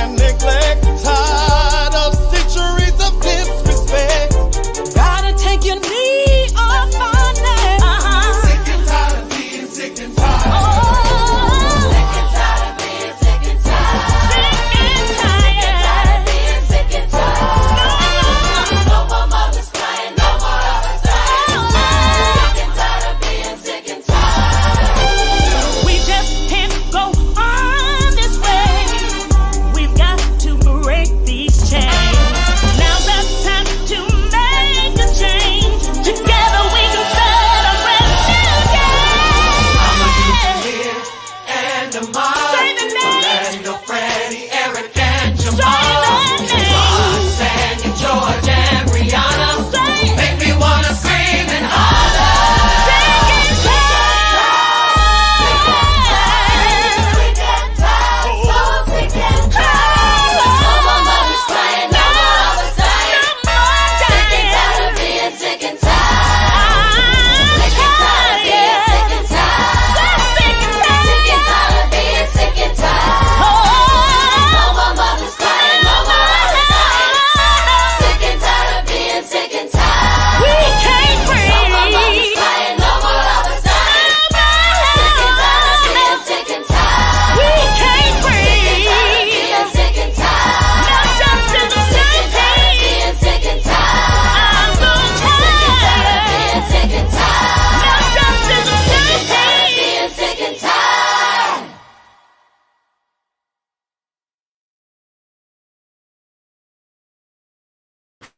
and neglect. Tired of centuries of disrespect. Gotta take your knee off my neck. Sick and tired of being sick and tired. Oh, Sick and tired of being sick and tired. sick and Sick and tired tired. of being sick and tired. No more mothers crying, no more others dying. Sick and tired of being sick and tired. We just can't go on this way. We've got to break these chains. Now's the time to make a change. Together we can celebrate new day. I'ma use you here and tomorrow. Say the name. Orlando, Freddie, Eric, and Say Jamal. the name. Sandy, George, and Rihanna. Say it. Make me wanna scream and holler. Sick and Sick and tired, so sick and tired. No more mothers crying, no more others dying. Sick and tired of being sick and tired. Sick and tired of being sick and tired. Sick and tired of being sick and tired. No more mothers crying, no more others dying. Sick and tired of being sick and tired. We can't No more mothers breathe. crying, no more others dying. Sick and tired of being sick and tired. We can't breathe. Being sick and tired. Not just in the Sick and tired of being sick and tired. I'm so tired. Being sick and tired. Not just in the Sick and tired of being sick and tired.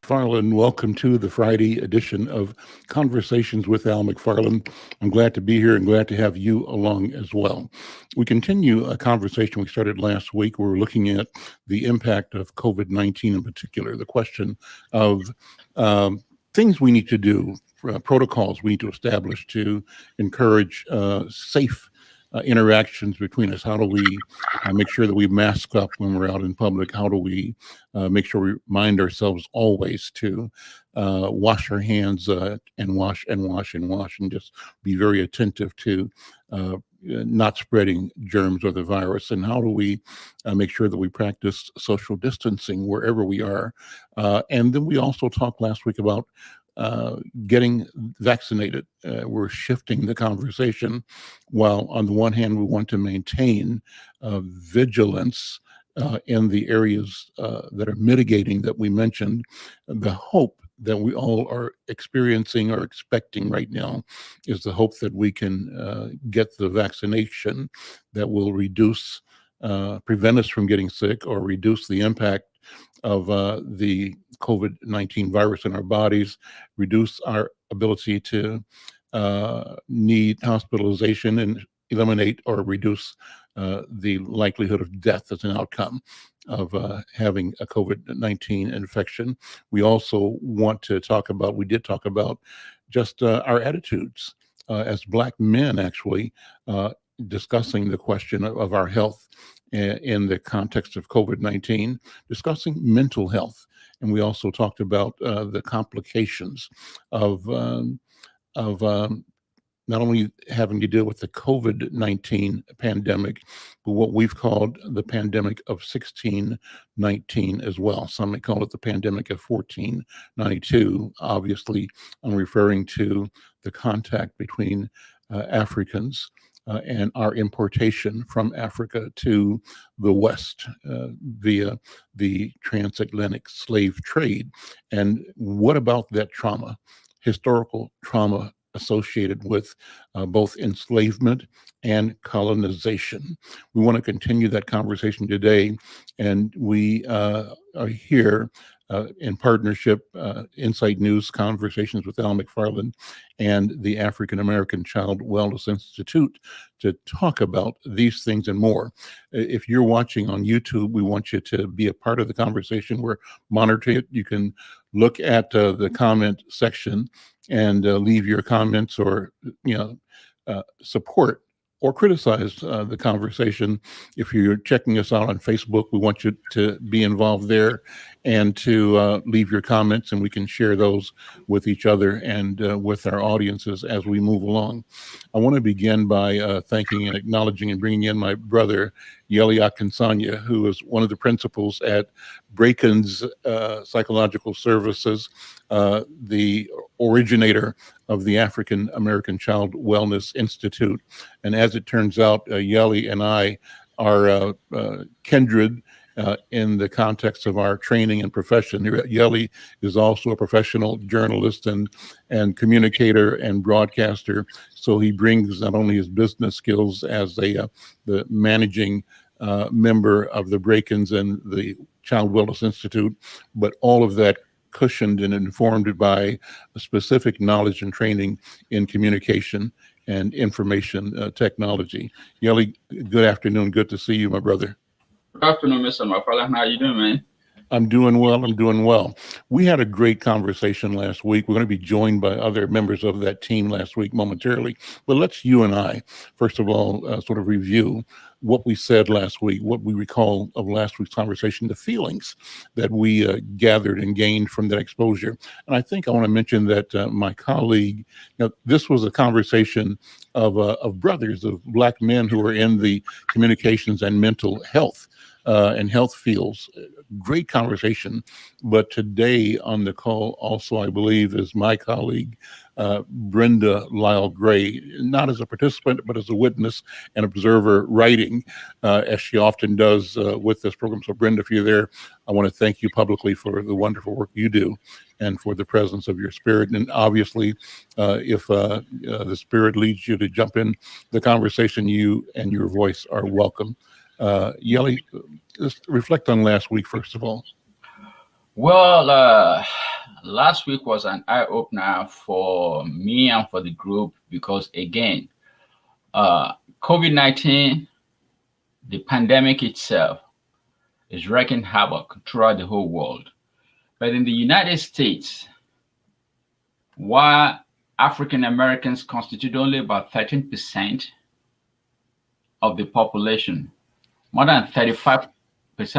McFarlane, welcome to the Friday edition of Conversations with Al McFarlane. I'm glad to be here and glad to have you along as well. We continue a conversation we started last week. We're looking at the impact of COVID-19 in particular, the question of things we need to do, protocols we need to establish to encourage safe interactions between us. How do we make sure that we mask up when we're out in public? How do we make sure we remind ourselves always to wash our hands and wash and just be very attentive to not spreading germs or the virus? And how do we make sure that we practice social distancing wherever we are? And then we also talked last week about getting vaccinated. We're shifting the conversation. While on the one hand, we want to maintain vigilance in the areas that are mitigating that we mentioned, the hope that we all are experiencing or expecting right now is the hope that we can get the vaccination that will reduce, prevent us from getting sick or reduce the impact of the COVID-19 virus in our bodies, reduce our ability to need hospitalization, and eliminate or reduce the likelihood of death as an outcome of having a COVID-19 infection. We also want to talk about, we did talk about just our attitudes as Black men, actually, discussing the question of our health in the context of COVID-19, discussing mental health. And we also talked about the complications of not only having to deal with the COVID-19 pandemic, but what we've called the pandemic of 1619 as well. Some may call it the pandemic of 1492. Obviously, I'm referring to the contact between Africans and our importation from Africa to the West via the transatlantic slave trade. And what about that trauma, historical trauma associated with both enslavement and colonization? We want to continue that conversation today, and we are here in partnership, Insight News Conversations with Al McFarlane and the African American Child Wellness Institute to talk about these things and more. If you're watching on YouTube, we want you to be a part of the conversation. We're monitoring it. You can look at the comment section and leave your comments or support or criticize the conversation. If you're checking us out on Facebook, we want you to be involved there and to leave your comments, and we can share those with each other and with our audiences as we move along. I want to begin by thanking and acknowledging and bringing in my brother, Yeli Akinsanya, who is one of the principals at Braken's Psychological Services, the originator of the African American Child Wellness Institute. And as it turns out, Yeli and I are kindred in the context of our training and profession. Yeli is also a professional journalist and communicator and broadcaster. So he brings not only his business skills as the managing member of the Break-ins and the Child Wellness Institute, but all of that cushioned and informed by a specific knowledge and training in communication and information technology. Yeli, good afternoon. Good to see you, my brother. Good afternoon, Mr. McFarlane. How are you doing, man? I'm doing well. I'm doing well. We had a great conversation last week. We're going to be joined by other members of that team last week momentarily. But let's you and I, first of all, sort of review what we said last week, what we recall of last week's conversation, the feelings that we gathered and gained from that exposure. And I think I want to mention that my colleague, this was a conversation of brothers, of Black men who are in the communications and mental health and health fields. Great conversation. But today on the call also, I believe, is my colleague, Brenda Lyle Gray, not as a participant, but as a witness and observer writing, as she often does with this program. So Brenda, if you're there, I want to thank you publicly for the wonderful work you do and for the presence of your spirit. And obviously, if the spirit leads you to jump in the conversation, you and your voice are welcome. Yeli, let's reflect on last week, first of all. Well, last week was an eye-opener for me and for the group because, again, COVID-19, the pandemic itself, is wreaking havoc throughout the whole world. But in the United States, while African Americans constitute only about 13% of the population, more than 35%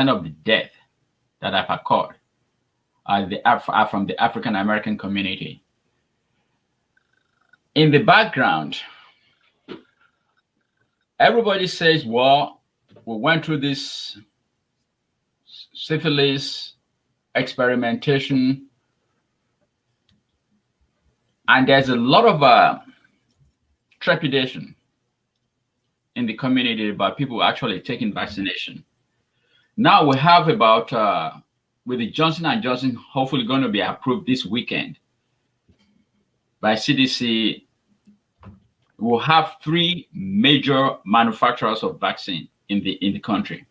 of the death that have occurred are from the African American community. In the background, everybody says, well, we went through this syphilis experimentation, and there's a lot of trepidation in the community about people actually taking vaccination. Now we have about, with the Johnson & Johnson hopefully going to be approved this weekend by CDC, we'll have 3 major manufacturers of vaccine in the country.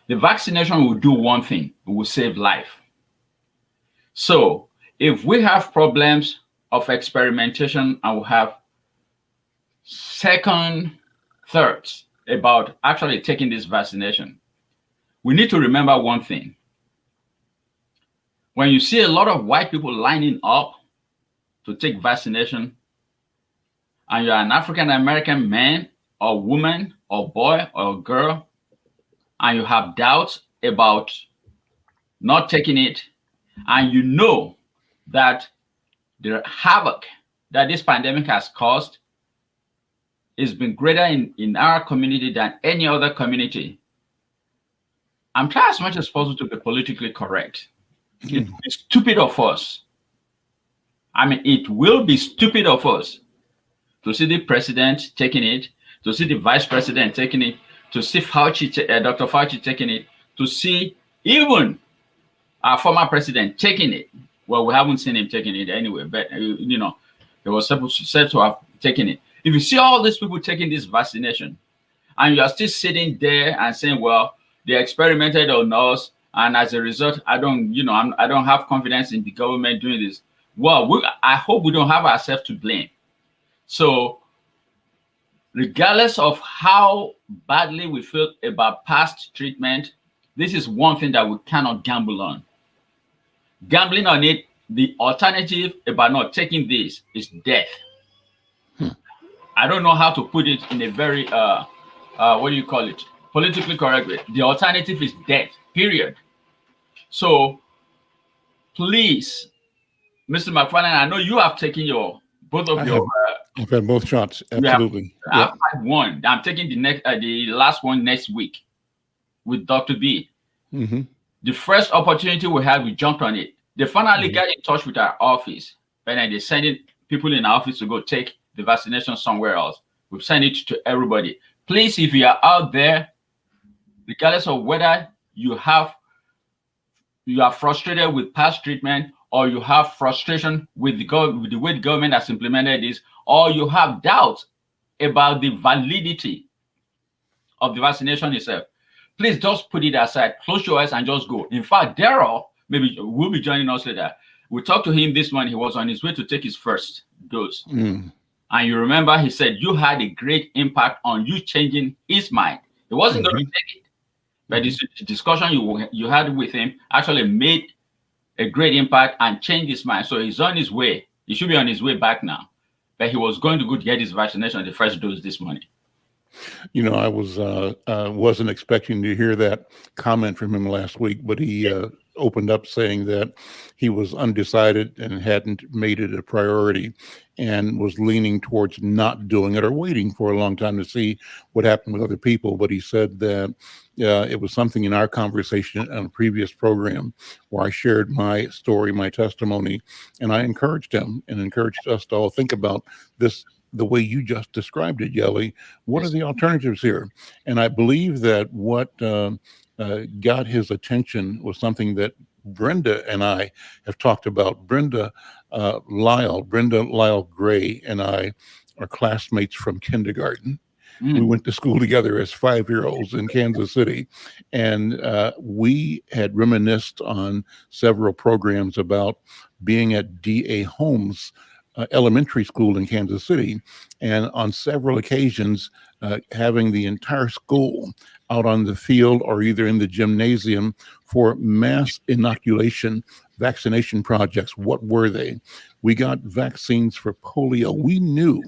The vaccination will do one thing, it will save life. So if we have problems of experimentation and we have second thoughts about actually taking this vaccination, we need to remember one thing. When you see a lot of white people lining up to take vaccination, and you're an African American man or woman or boy or girl, and you have doubts about not taking it, and you know that the havoc that this pandemic has caused has been greater in our community than any other community, I'm trying as much as possible to be politically correct. It would be stupid of us. I mean, it will be stupid of us to see the president taking it, to see the vice president taking it, to see Dr. Fauci taking it, to see even our former president taking it. Well, we haven't seen him taking it anyway, but there was said to have taken it. If you see all these people taking this vaccination, and you are still sitting there and saying, well, they experimented on us, and as a result, I don't have confidence in the government doing this. Well, I hope we don't have ourselves to blame. So, regardless of how badly we feel about past treatment, this is one thing that we cannot gamble on. Gambling on it, the alternative about not taking this is death. I don't know how to put it in a very, politically correct way. The alternative is death, period. So please, Mr. McFarlane, I know you have taken your Both of I your have. I've had both shots. you have. Absolutely. I've Yeah. had one. I'm taking the last one next week with Dr. B. Mm-hmm. The first opportunity we had, we jumped on it. They finally Mhm. got in touch with our office, and then they sent it people in our office to go take the vaccination somewhere else. We've sent it to everybody. Please, if you are out there, regardless of whether you are frustrated with past treatment, or you have frustration with with the way the government has implemented this, or you have doubts about the validity of the vaccination itself, please just put it aside, close your eyes, and just go. In fact, Daryl maybe will be joining us later. We talked to him this morning. He was on his way to take his first dose. Mm. And you remember he said you had a great impact on you changing his mind. He wasn't going to take it, but this discussion you had with him actually made a great impact and changed his mind. So he's on his way. He should be on his way back now. But he was going to go get his vaccination, the first dose this morning. You know, I wasn't expecting to hear that comment from him last week, but he opened up saying that he was undecided and hadn't made it a priority and was leaning towards not doing it or waiting for a long time to see what happened with other people. But he said that it was something in our conversation on a previous program where I shared my story, my testimony, and I encouraged him and encouraged us to all think about this the way you just described it, Yelly. What are the alternatives here? And I believe that what got his attention was something that Brenda and I have talked about. Brenda Lyle Gray and I are classmates from kindergarten. We went to school together as 5-year-olds in Kansas City, and we had reminisced on several programs about being at D.A. Holmes elementary school in Kansas City, and on several occasions having the entire school out on the field or either in the gymnasium for mass inoculation vaccination projects. What were they? We got vaccines for polio. We knew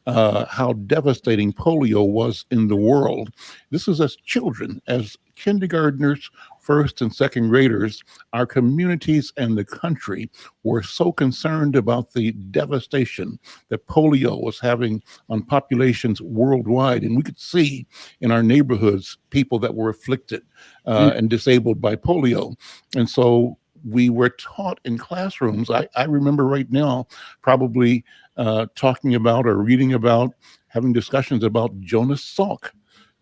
how devastating polio was in the world. This is as children, as kindergartners, first and second graders. Our communities and the country were so concerned about the devastation that polio was having on populations worldwide. And we could see in our neighborhoods people that were afflicted and disabled by polio. And so we were taught in classrooms. I remember right now probably talking about or reading about, having discussions about Jonas Salk.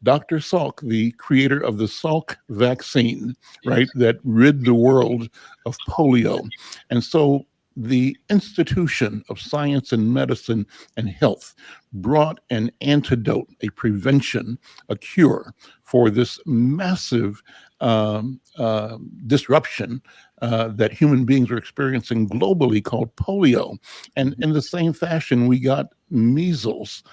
Dr. Salk, the creator of the Salk vaccine, right, that rid the world of polio. And so the institution of science and medicine and health brought an antidote, a prevention, a cure for this massive disruption that human beings are experiencing globally called polio. And in the same fashion, we got measles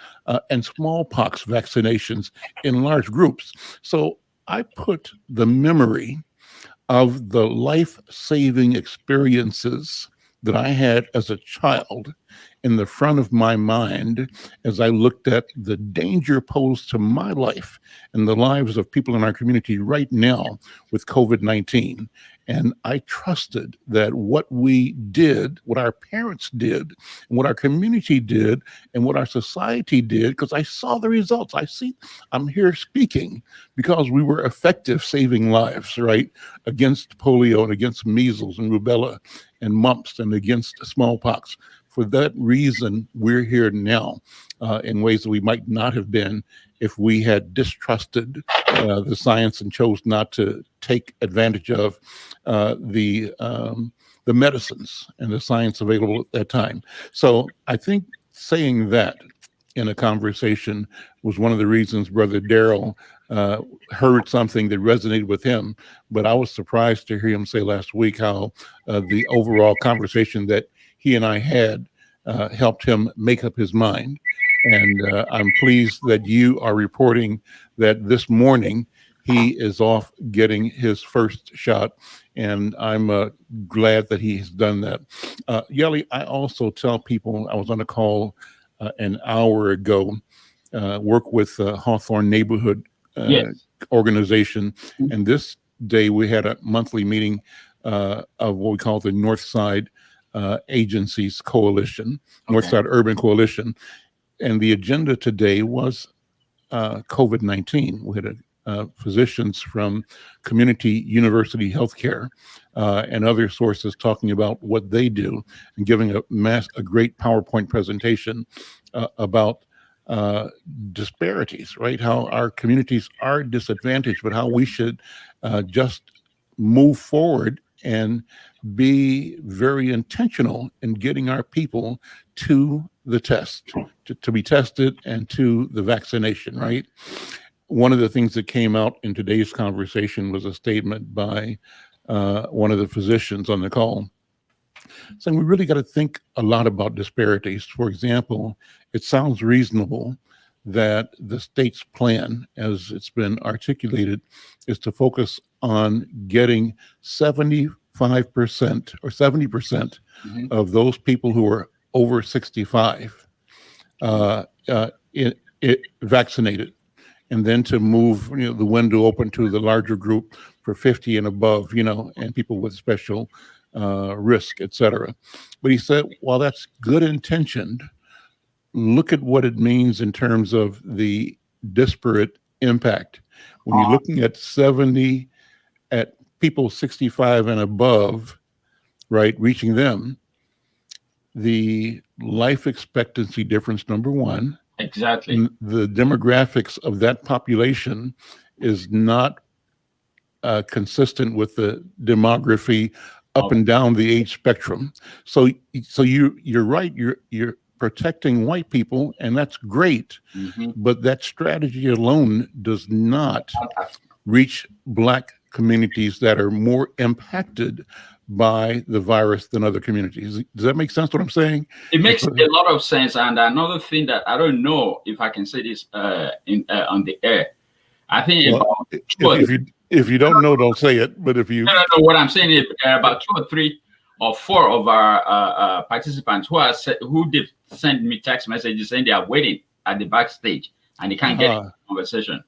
and smallpox vaccinations in large groups. So I put the memory of the life-saving experiences that I had as a child in the front of my mind as I looked at the danger posed to my life and the lives of people in our community right now with COVID-19. And I trusted that what we did, what our parents did, and what our community did, and what our society did, because I saw the results. I'm here speaking because we were effective saving lives, right, against polio and against measles and rubella and mumps and against smallpox. For that reason, we're here now in ways that we might not have been if we had distrusted the science and chose not to take advantage of the medicines and the science available at that time. So I think saying that in a conversation was one of the reasons Brother Daryl heard something that resonated with him. But I was surprised to hear him say last week how the overall conversation that he and I had helped him make up his mind. And I'm pleased that you are reporting that this morning he is off getting his first shot. And I'm glad that he has done that. Yelly, I also tell people, I was on a call an hour ago, work with Hawthorne Neighborhood Organization. And this day we had a monthly meeting of what we call the North Side Agencies Coalition, Okay. Northside Urban Coalition. And the agenda today was COVID-19. We had physicians from Community University Healthcare and other sources talking about what they do and giving a great PowerPoint presentation about disparities, right? How our communities are disadvantaged, but how we should just move forward and be very intentional in getting our people to the test, to be tested and to the vaccination, right? One of the things that came out in today's conversation was a statement by one of the physicians on the call saying we really got to think a lot about disparities. For example, it sounds reasonable that the state's plan, as it's been articulated, is to focus on getting 75% or 70% of those people who are over 65 vaccinated, and then to move the window open to the larger group for 50 and above, and people with special risk, et cetera. But he said, while that's good intentioned, look at what it means in terms of the disparate impact. When you're looking at people 65 and above, right, reaching them, the life expectancy difference, number one. Exactly. The demographics of that population is not consistent with the demography up and down the age spectrum. So you're right. You're protecting white people, and that's great. But that strategy alone does not reach Black communities that are more impacted by the virus than other communities. Does that make sense what I'm saying? It makes a lot of sense. And another thing that I don't know if I can say this on the air. I think if you don't know, don't say it. But if you no, what I'm saying is about 2 or 3 or 4 of our participants who did send me text messages saying they are waiting at the backstage and they can't get into the conversation.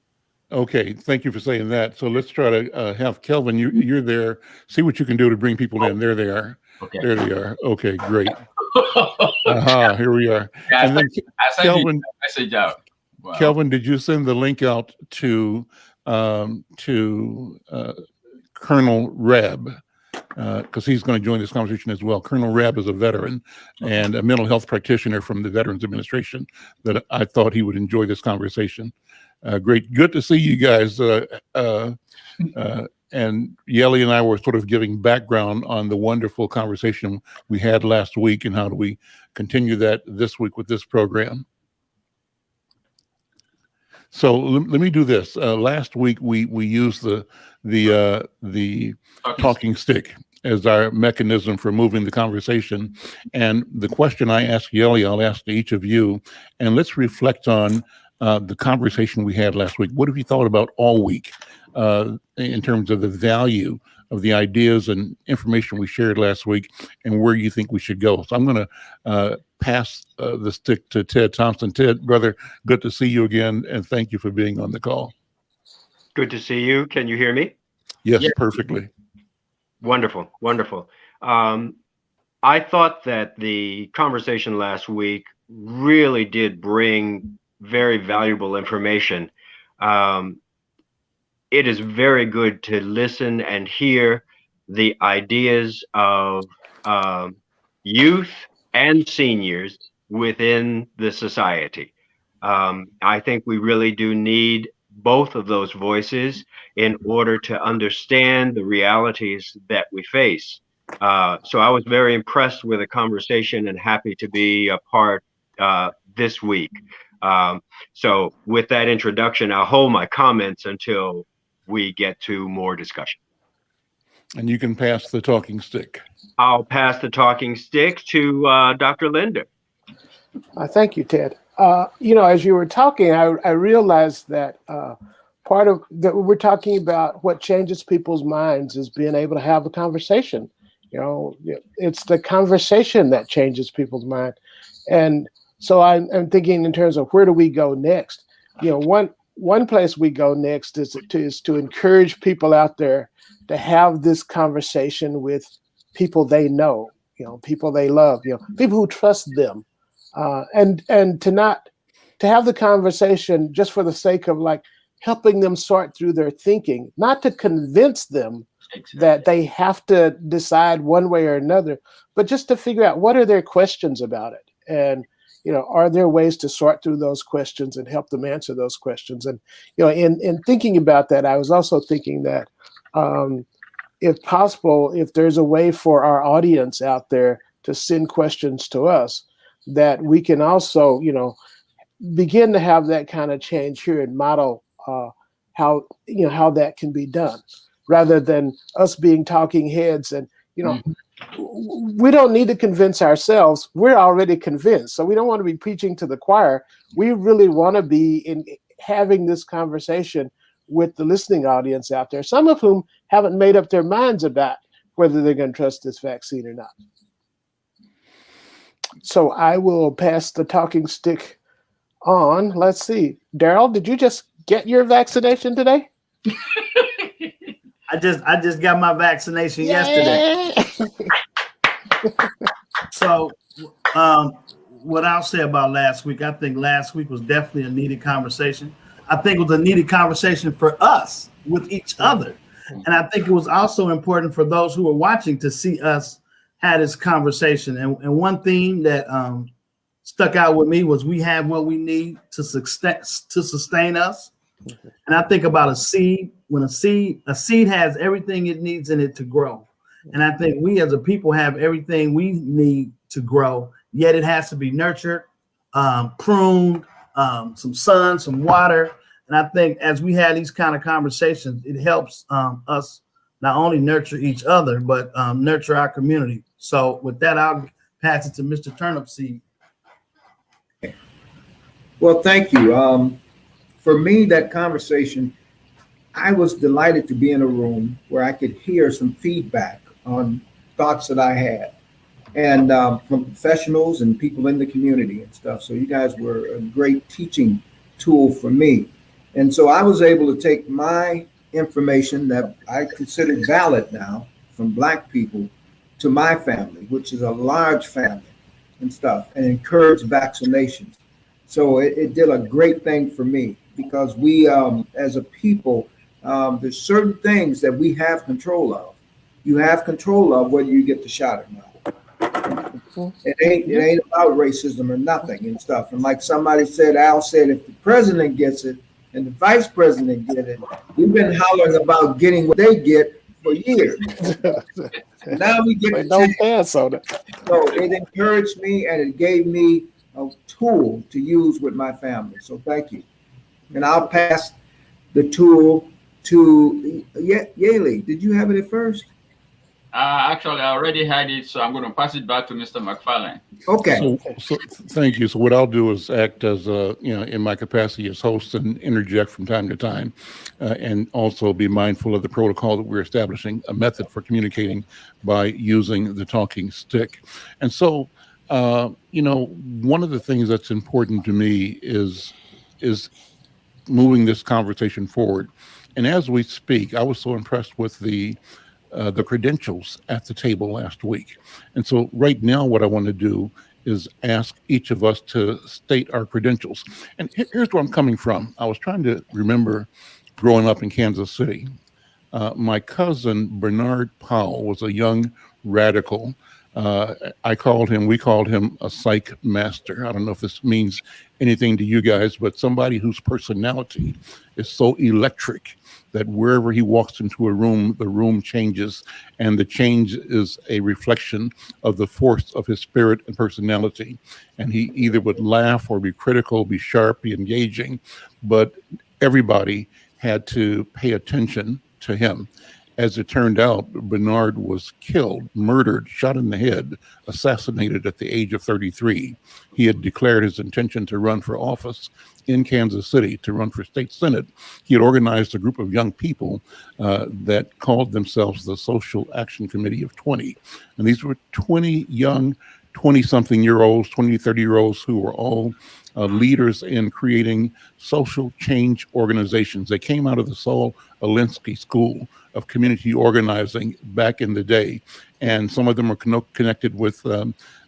Okay, thank you for saying that. So let's try to have Kelvin. You're there. See what you can do to bring people in. There they are. Okay. There they are. Okay, great. Here we are. Yeah, and then I sent Kelvin, you a message out. Wow. Kelvin, did you send the link out to Colonel Reb? Because he's going to join this conversation as well. Colonel Reb is a veteran and a mental health practitioner from the Veterans Administration that I thought he would enjoy this conversation. Great. Good to see you guys. And Yeli and I were sort of giving background on the wonderful conversation we had last week and how do we continue that this week with this program. So let me do this. Last week we used the talking stick as our mechanism for moving the conversation. And the question I asked Yeli, I'll ask to each of you, and let's reflect on the conversation we had last week. What have you thought about all week in terms of the value of the ideas and information we shared last week and where you think we should go? So I'm going to pass the stick to Ted Thompson. Ted, brother, good to see you again, and thank you for being on the call. Good to see you. Can you hear me? Yes, perfectly. Wonderful, wonderful. I thought that the conversation last week really did bring very valuable information. It is very good to listen and hear the ideas of youth and seniors within the society. I think we really do need both of those voices in order to understand the realities that we face. So I was very impressed with the conversation and happy to be a part this week. So with that introduction, I'll hold my comments until we get to more discussion. And you can pass the talking stick. I'll pass the talking stick to Dr. Linder. Thank you, Ted. As you were talking, I realized that part of that we're talking about what changes people's minds is being able to have a conversation. It's the conversation that changes people's mind. And so I'm thinking in terms of where do we go next? One place we go next is to encourage people out there to have this conversation with people they know. people they love, people who trust them, and to have the conversation just for the sake of like helping them sort through their thinking, not to convince them that they have to decide one way or another, but just to figure out what are their questions about it, and are there ways to sort through those questions and help them answer those questions. And in thinking about that, I was also thinking that if possible, if there's a way for our audience out there to send questions to us, that we can also begin to have that kind of change here and model how that can be done, rather than us being talking heads. And we don't need to convince ourselves. We're already convinced, so we don't want to be preaching to the choir. We really want to be in having this conversation with the listening audience out there, some of whom haven't made up their minds about whether they're going to trust this vaccine or not. So I will pass the talking stick on. Let's see. Daryl, did you just get your vaccination today? I just got my vaccination yesterday. So what I'll say about last week, I think last week was definitely a needed conversation. I think it was a needed conversation for us with each other. And I think it was also important for those who were watching to see us had this conversation. And one theme that stuck out with me was we have what we need to sustain us. And I think about a seed. When a seed has everything it needs in it to grow. And I think we as a people have everything we need to grow, yet it has to be nurtured, pruned, some sun, some water. And I think as we had these kind of conversations, it helps us not only nurture each other, but nurture our community. So with that, I'll pass it to Mr. Turnipseed. Well, thank you. For me, that conversation, I was delighted to be in a room where I could hear some feedback on thoughts that I had, and from professionals and people in the community and stuff. So you guys were a great teaching tool for me. And so I was able to take my information that I considered valid now from Black people to my family, which is a large family and stuff, and encourage vaccinations. So it did a great thing for me, because we, as a people, there's certain things that we have control of. You have control of whether you get the shot or not. It ain't about racism or nothing and stuff. And like somebody said, Al said, if the president gets it and the vice president get it, we've been hollering about getting what they get for years. And now we get no pass on it. So it encouraged me, and it gave me a tool to use with my family. So thank you. And I'll pass the tool to Yaley. Did you have it at first? Actually, I already had it, so I'm going to pass it back to Mr. McFarlane. Okay. So thank you. So what I'll do is act as in my capacity as host and interject from time to time, and also be mindful of the protocol that we're establishing, a method for communicating by using the talking stick. And so, one of the things that's important to me is moving this conversation forward. And as we speak, I was so impressed with the credentials at the table last week. And so right now what I want to do is ask each of us to state our credentials. And here's where I'm coming from. I was trying to remember growing up in Kansas City. My cousin Bernard Powell was a young radical. We called him a psych master. I don't know if this means anything to you guys, but somebody whose personality is so electric that wherever he walks into a room, the room changes, and the change is a reflection of the force of his spirit and personality. And he either would laugh or be critical, be sharp, be engaging, but everybody had to pay attention to him. As it turned out, Bernard was killed, murdered, shot in the head, assassinated at the age of 33. He had declared his intention to run for office in Kansas City, to run for state senate. He had organized a group of young people that called themselves the Social Action Committee of 20. And these were 20 young 20-something-year-olds, 20, 30-year-olds who were all leaders in creating social change organizations. They came out of the Saul Alinsky School of Community Organizing back in the day. and some of them are connected with,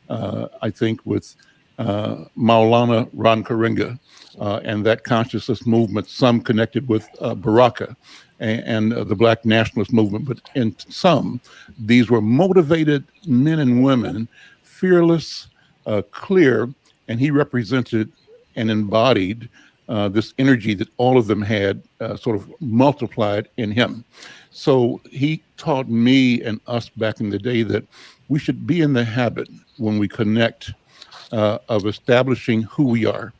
I think, with Maulana Ran Karinga and that consciousness movement, some connected with Baraka and the Black nationalist movement. But in some, these were motivated men and women, fearless, clear, and he represented and embodied this energy that all of them had sort of multiplied in him. So he taught me and us back in the day that we should be in the habit when we connect of establishing who we are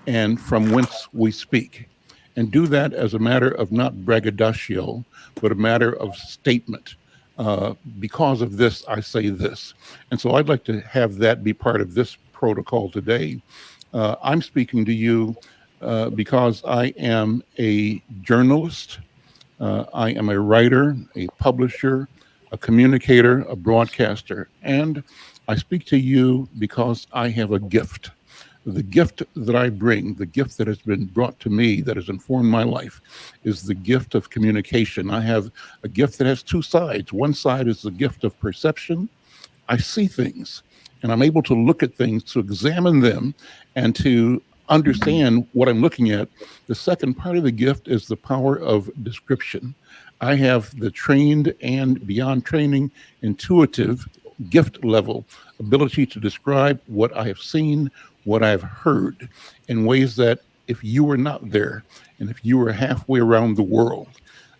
and from whence we speak, and do that as a matter of not braggadocio, but a matter of statement. Because of this, I say this. And so I'd like to have that be part of this protocol today. I'm speaking to you because I am a journalist, I am a writer, a publisher, a communicator, a broadcaster, and I speak to you because I have a gift. The gift that I bring, the gift that has been brought to me, that has informed my life, is the gift of communication. I have a gift that has two sides. One side is the gift of perception. I see things, and I'm able to look at things, to examine them, and to understand what I'm looking at. The second part of the gift is the power of description. I have the trained and beyond training, intuitive, gift level ability to describe what I have seen, what I've heard, in ways that if you were not there, and if you were halfway around the world,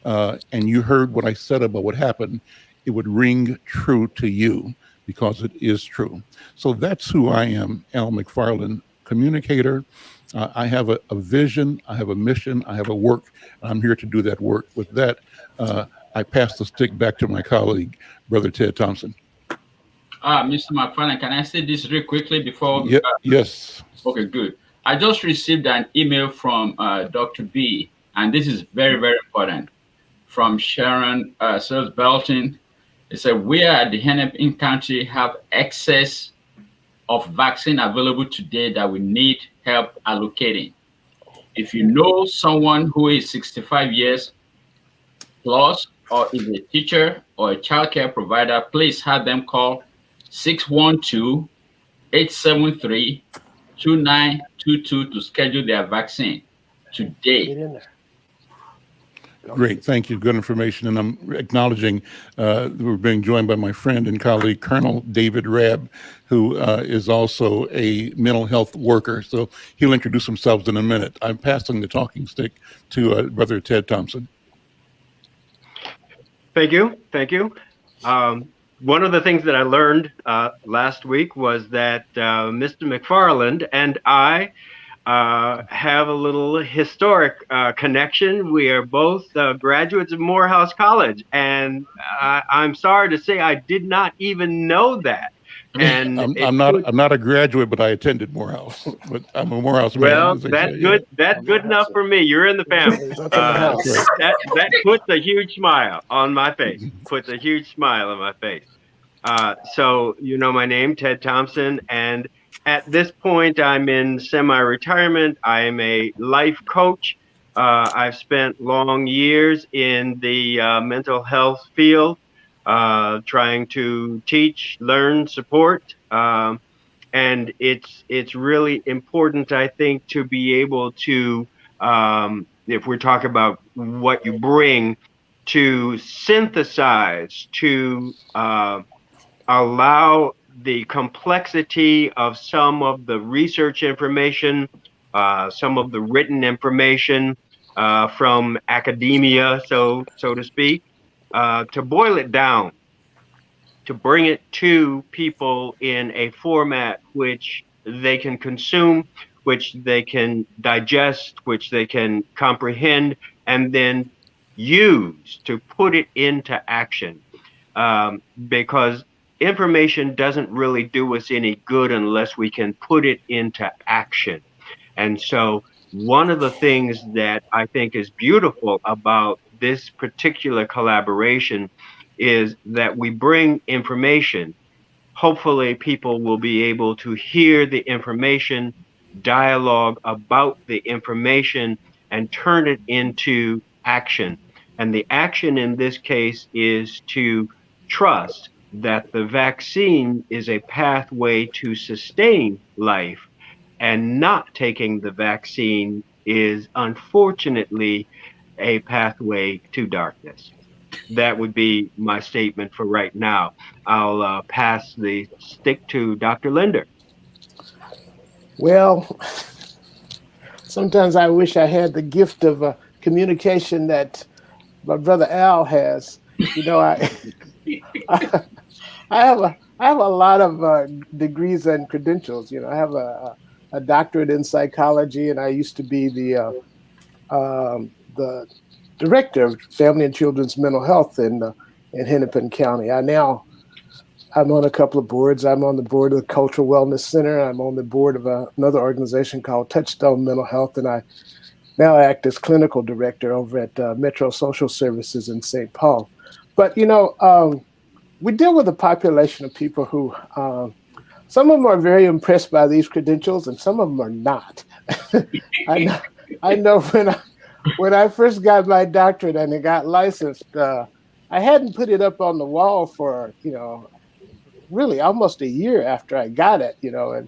and you heard what I said about what happened, it would ring true to you because it is true. So that's who I am, Al McFarlane, communicator. I have a vision, I have a mission, I have a work. I'm here to do that work. With that, I pass the stick back to my colleague, Brother Ted Thompson. Mr. McFarlane, can I say this real quickly before? Yes. Okay, good. I just received an email from Dr. B, and this is very, very important, from Sharon Sales Belton. It said, we at the Hennepin County have excess of vaccine available today that we need help allocating. If you know someone who is 65 years plus or is a teacher or a childcare provider, please have them call 612-873-2922 to schedule their vaccine today. Get in there. Great, thank you. Good information. And I'm acknowledging we're being joined by my friend and colleague, Colonel David Rabb, who is also a mental health worker. So he'll introduce himself in a minute. I'm passing the talking stick to Brother Ted Thompson. Thank you. Thank you. One of the things that I learned last week was that Mr. McFarland and I have a little historic connection. We are both graduates of Morehouse College, and I'm sorry to say I did not even know that. And I'm not a graduate, but I attended Morehouse. But I'm a Morehouse man. Well, that's good. Yeah. That's good enough for me. You're in the family. That puts a huge smile on my face. Puts a huge smile on my face. So you know my name, Ted Thompson, and at this point I'm in semi-retirement. I am a life coach. I've spent long years in the mental health field, trying to teach, learn, support, and it's really important, I think, to be able to, if we're talking about what you bring, to synthesize, to allow the complexity of some of the research information, some of the written information from academia, so to speak, to boil it down, to bring it to people in a format which they can consume, which they can digest, which they can comprehend, and then use to put it into action. Because information doesn't really do us any good unless we can put it into action. And so one of the things that I think is beautiful about this particular collaboration is that we bring information. Hopefully people will be able to hear the information, dialogue about the information, and turn it into action. And the action in this case is to trust that the vaccine is a pathway to sustain life, and not taking the vaccine is unfortunately a pathway to darkness. That would be my statement for right now. I'll pass the stick to Dr. Linder. Well, sometimes I wish I had the gift of communication that my brother Al has. You know, I, I have a lot of degrees and credentials. You know, I have a doctorate in psychology, and I used to be the director of Family and Children's Mental Health in Hennepin County. I'm on a couple of boards. I'm on the board of the Cultural Wellness Center. I'm on the board of another organization called Touchstone Mental Health, and I now act as clinical director over at Metro Social Services in St. Paul. But you know, we deal with a population of people who, some of them are very impressed by these credentials, and some of them are not. I know when I first got my doctorate and I got licensed, I hadn't put it up on the wall for, you know, really almost a year after I got it, you know,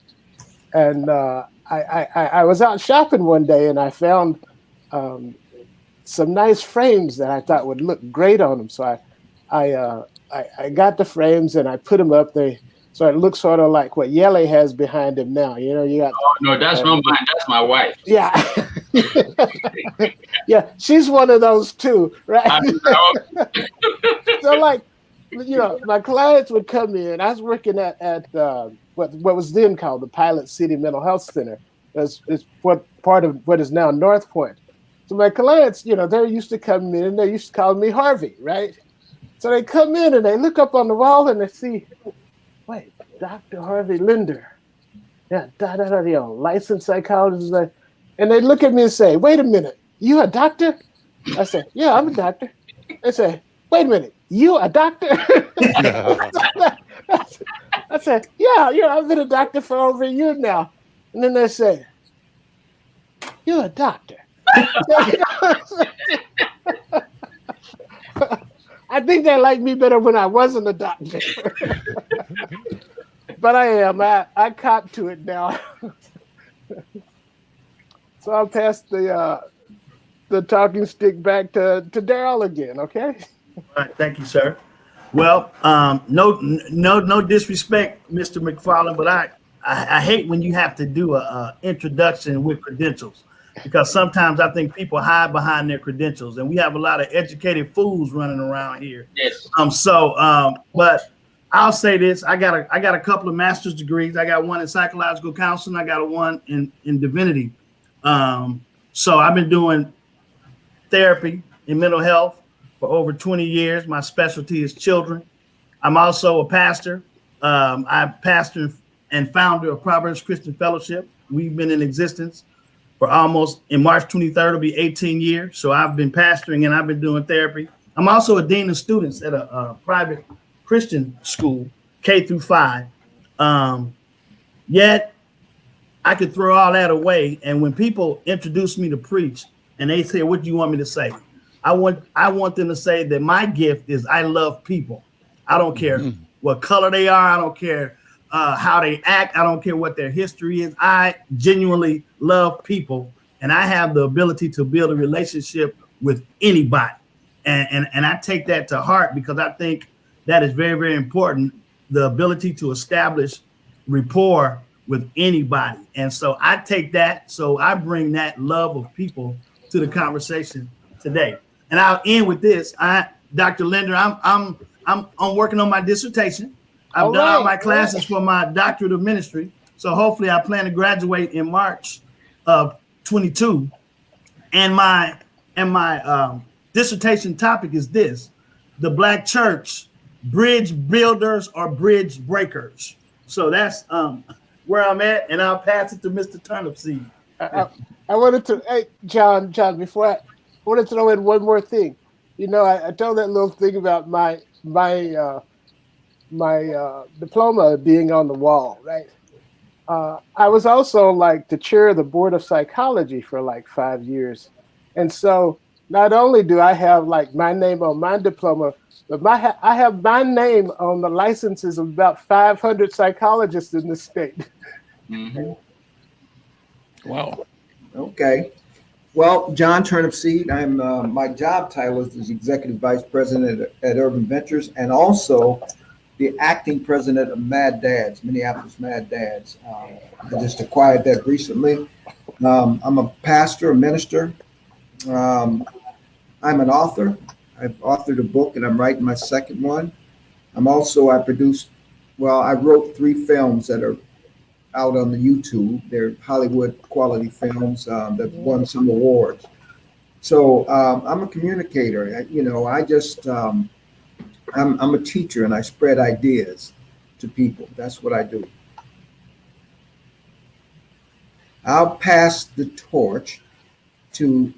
and I was out shopping one day and I found some nice frames that I thought would look great on them. So I got the frames and I put them up there. So it looks sort of like what Yele has behind him now. You know, you got. Oh, no, that's not mine. That's my wife. Yeah. Yeah, she's one of those too, right? So like, you know, my clients would come in. I was working at what was then called the Pilot City Mental Health Center. It's what part of what is now North Point. So my clients, you know, they're used to coming in and they used to call me Harvey, right? So they come in and they look up on the wall and they see, wait, Dr. Harvey Linder. Yeah, you know, licensed psychologist. And they look at me and say, wait a minute, you a doctor? I say, yeah, I'm a doctor. They say, wait a minute, you a doctor? I said, yeah, you know, I've been a doctor for over a year now. And then they say, you're a doctor. I think they liked me better when I wasn't a doctor. But I am. I cop to it now. So I'll pass the talking stick back to Daryl again, okay? All right, thank you, sir. Well, no disrespect, Mr. McFarlane, but I hate when you have to do a introduction with credentials, because sometimes I think people hide behind their credentials, and we have a lot of educated fools running around here. Yes. But I'll say this: I got a couple of master's degrees. I got one in psychological counseling. I got one in divinity. So I've been doing therapy in mental health for over 20 years. My specialty is children. I'm also a pastor. I'm pastor and founder of Proverbs Christian Fellowship. We've been in existence for in March 23rd, it'll be 18 years. So I've been pastoring and I've been doing therapy. I'm also a dean of students at a private Christian school, K through 5. Yet I could throw all that away. And when people introduce me to preach and they say, what do you want me to say? I want them to say that my gift is I love people. I don't care what color they are. I don't care how they act. I don't care what their history is. I genuinely love people, and I have the ability to build a relationship with anybody. And I take that to heart, because I think that is very, very important, the ability to establish rapport with anybody. And so I take that, so I bring that love of people to the conversation today. And I'll end with this. Dr. Linder, I'm working on my dissertation. I've done all my classes for my doctorate of ministry. So hopefully I plan to graduate in March of 22. And my dissertation topic is this: the Black church, bridge builders or bridge breakers. So that's where I'm at, and I'll pass it to Mr. Turnipseed. I wanted to, hey, John, before I wanted to throw in one more thing. You know, I told that little thing about my diploma being on the wall, right? I was also like the chair of the board of psychology for like 5 years. And so not only do I have like my name on my diploma, but I have my name on the licenses of about 500 psychologists in the state. Hmm. Wow. Okay. Well, John Turnipseed, I'm my job title is Executive Vice President at Urban Ventures, and also the acting president of Mad Dads, Minneapolis Mad Dads. I just acquired that recently. I'm a pastor, a minister. Um, I'm an author. I've authored a book, and I'm writing my second one. I produced, well, I wrote three films that are out on the YouTube. They're Hollywood quality films that won some awards. So I'm a communicator. I'm a teacher and I spread ideas to people. That's what I do. I'll pass the torch to,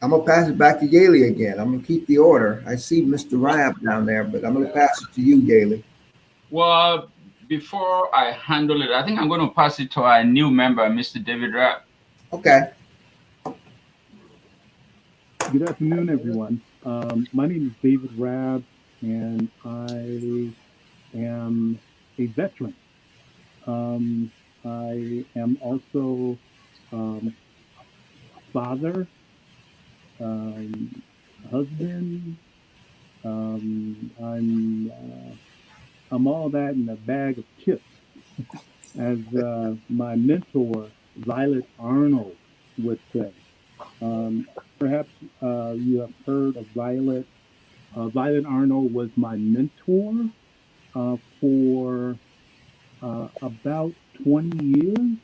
I'm going to pass it back to Yaley again. I'm going to keep the order. I see Mr. Rab down there, but I'm going to pass it to you, Yaley. Well, before I handle it, I think I'm going to pass it to our new member, Mr. David Rapp. Okay. Good afternoon, everyone. My name is David Rabb, and I am a veteran. I am also um, father, um, husband. I'm all that in a bag of chips, as my mentor Violet Arnold would say. Perhaps you have heard of Violet. Violet Arnold was my mentor for about 20 years,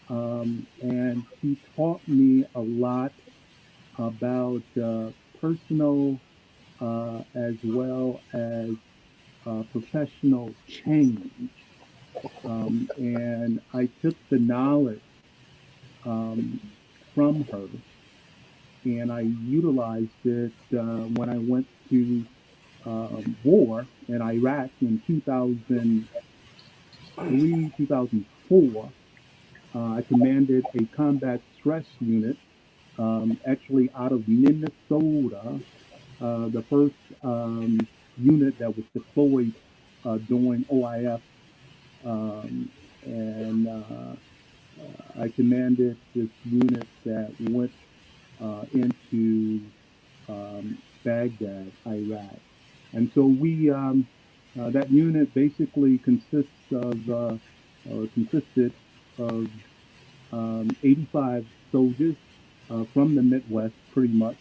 and she taught me a lot about personal as well as professional change. And I took the knowledge um, from her and I utilized it when I went to war in Iraq in 2003, 2004. I commanded a combat stress unit, actually out of Minnesota, the first unit that was deployed during OIF. Um, and I commanded this unit that went into Baghdad, Iraq. And so that unit basically consisted of 85 soldiers from the Midwest, pretty much,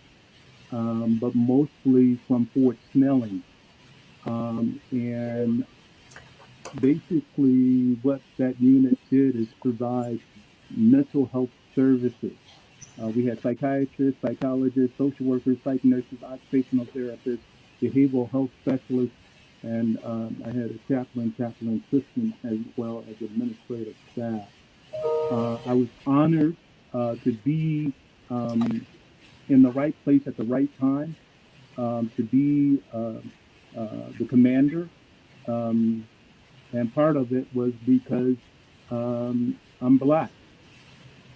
but mostly from Fort Snelling. And basically, what that unit did is provide mental health services. We had psychiatrists, psychologists, social workers, psych nurses, occupational therapists, behavioral health specialists, and I had a chaplain assistant, as well as administrative staff. I was honored to be in the right place at the right time, to be the commander. Um, and part of it was because I'm Black.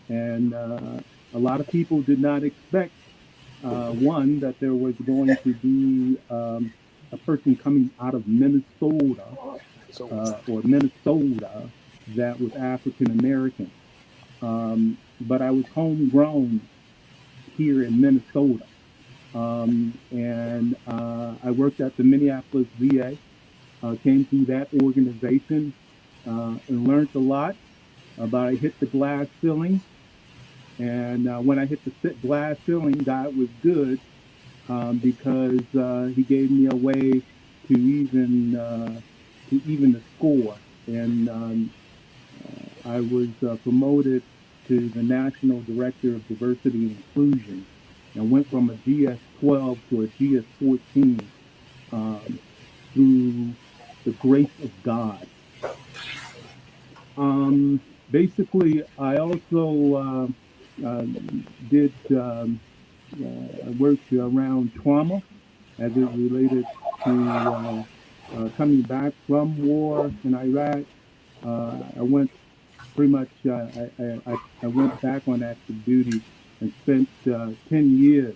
And a lot of people did not expect, one, that there was going to be a person coming out of Minnesota or Minnesota that was African American. But I was homegrown here in Minnesota. And I worked at the Minneapolis VA, came through that organization and learned a lot. But I hit the glass ceiling. And when I hit the glass ceiling, God was good because He gave me a way to even the score. And I was promoted to the National Director of Diversity and Inclusion, and went from a GS-12 to a GS-14 um, through the grace of God. Basically, I also did work around trauma as it related to coming back from war in Iraq. I went pretty much. I went back on active duty and spent 10 years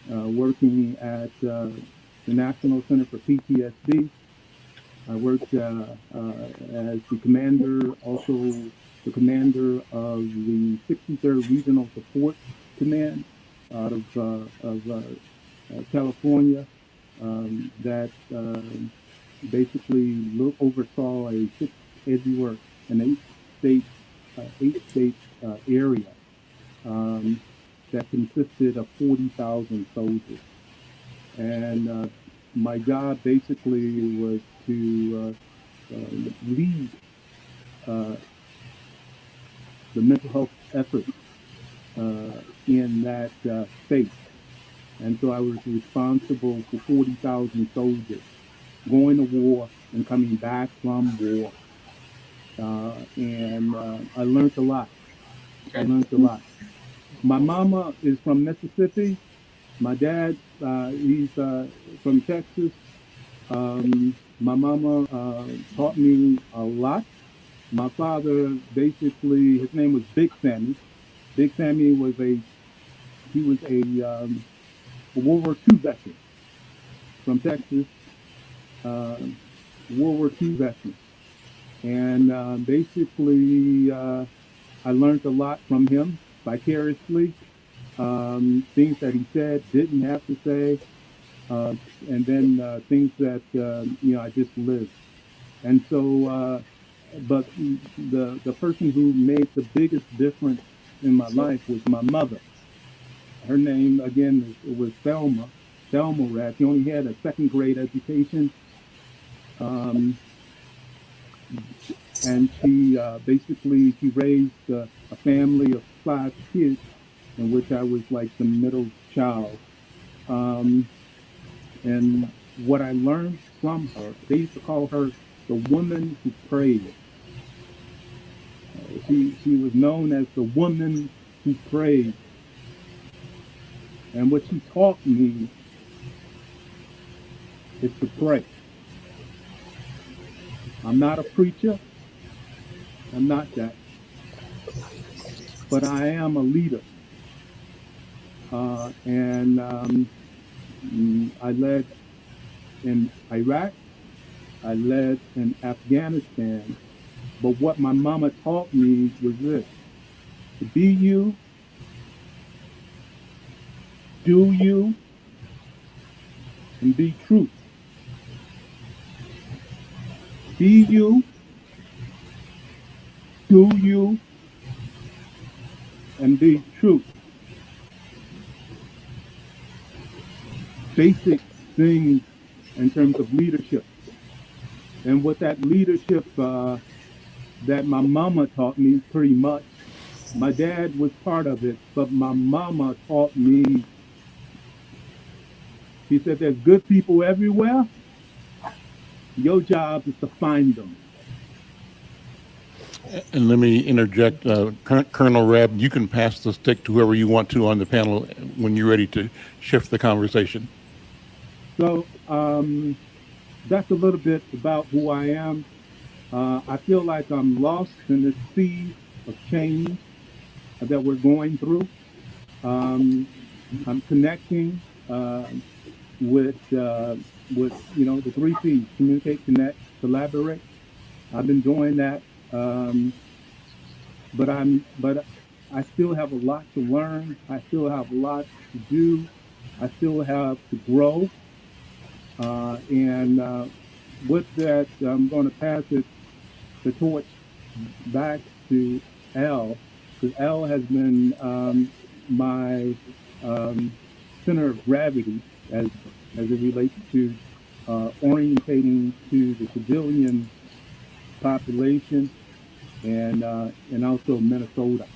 working at the National Center for PTSD. I worked as the commander, also the commander of the 63rd Regional Support Command out of California, that basically oversaw we were an eight state area that consisted of 40,000 soldiers. And my job basically was to lead the mental health efforts in that state. And so I was responsible for 40,000 soldiers going to war and coming back from war. And I learned a lot. I learned a lot. My mama is from Mississippi. My dad, he's from Texas. My mama taught me a lot. My father, basically, his name was Big Sammy. Big Sammy was a World War II veteran from Texas, World War II veteran. And basically, I learned a lot from him vicariously. Things that he said, didn't have to say, and then things that I just lived. And so, but the person who made the biggest difference in my life was my mother. Her name again was Thelma Rath. She only had a second grade education, and she basically she raised a family of 5 kids, in which I was like the middle child. And what I learned from her, they used to call her the woman who prayed. She was known as the woman who prayed. And what she taught me is to pray. I'm not a preacher. I'm not that. But I am a leader. And I led in Iraq. I led in Afghanistan. But what my mama taught me was this: to be you, do you, and be true. Be you, do you, and be true. Basic things in terms of leadership. And what that leadership that my mama taught me pretty much, my dad was part of it, but my mama taught me, she said, there's good people everywhere. Your job is to find them. And let me interject, Colonel Rabb, you can pass the stick to whoever you want to on the panel when you're ready to shift the conversation. So that's a little bit about who I am. I feel like I'm lost in this sea of change that we're going through. I'm connecting with the 3 C's: communicate, connect, collaborate. I've been doing that, but I still have a lot to learn. I still have a lot to do. I still have to grow. And with that, I'm going to pass the torch back to Al, because Al has been my center of gravity as it relates to orientating to the civilian population and also Minnesota.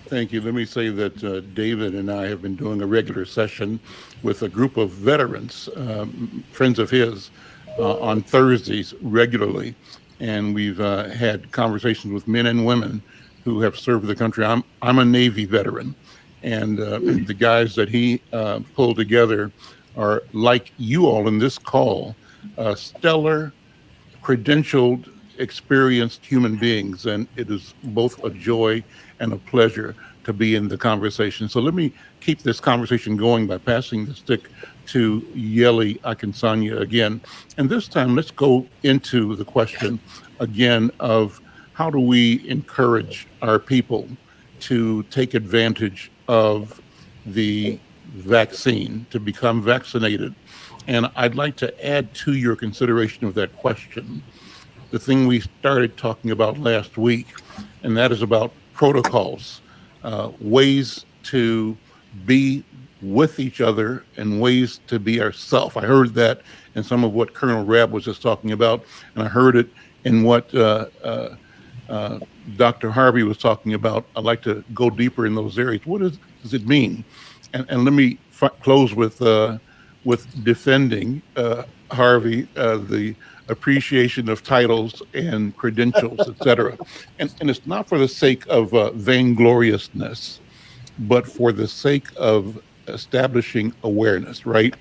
Thank you. Let me say that David and I have been doing a regular session with a group of veterans, friends of his, on Thursdays regularly. And we've had conversations with men and women who have served the country. I'm a Navy veteran. And the guys that he pulled together are, like you all in this call, stellar, credentialed, experienced human beings, and it is both a joy and a pleasure to be in the conversation. So let me keep this conversation going by passing the stick to Yeli Akinsanya again. And this time, let's go into the question again of how do we encourage our people to take advantage of the vaccine, to become vaccinated. And I'd like to add to your consideration of that question the thing we started talking about last week, and that is about protocols, ways to be with each other and ways to be ourselves. I heard that in some of what Colonel Rabb was just talking about, and I heard it in what Dr. Harvey was talking about. I'd like to go deeper in those areas. What does it mean? And let me close with defending Harvey, the appreciation of titles and credentials, etc. And it's not for the sake of vaingloriousness, but for the sake of establishing awareness, right?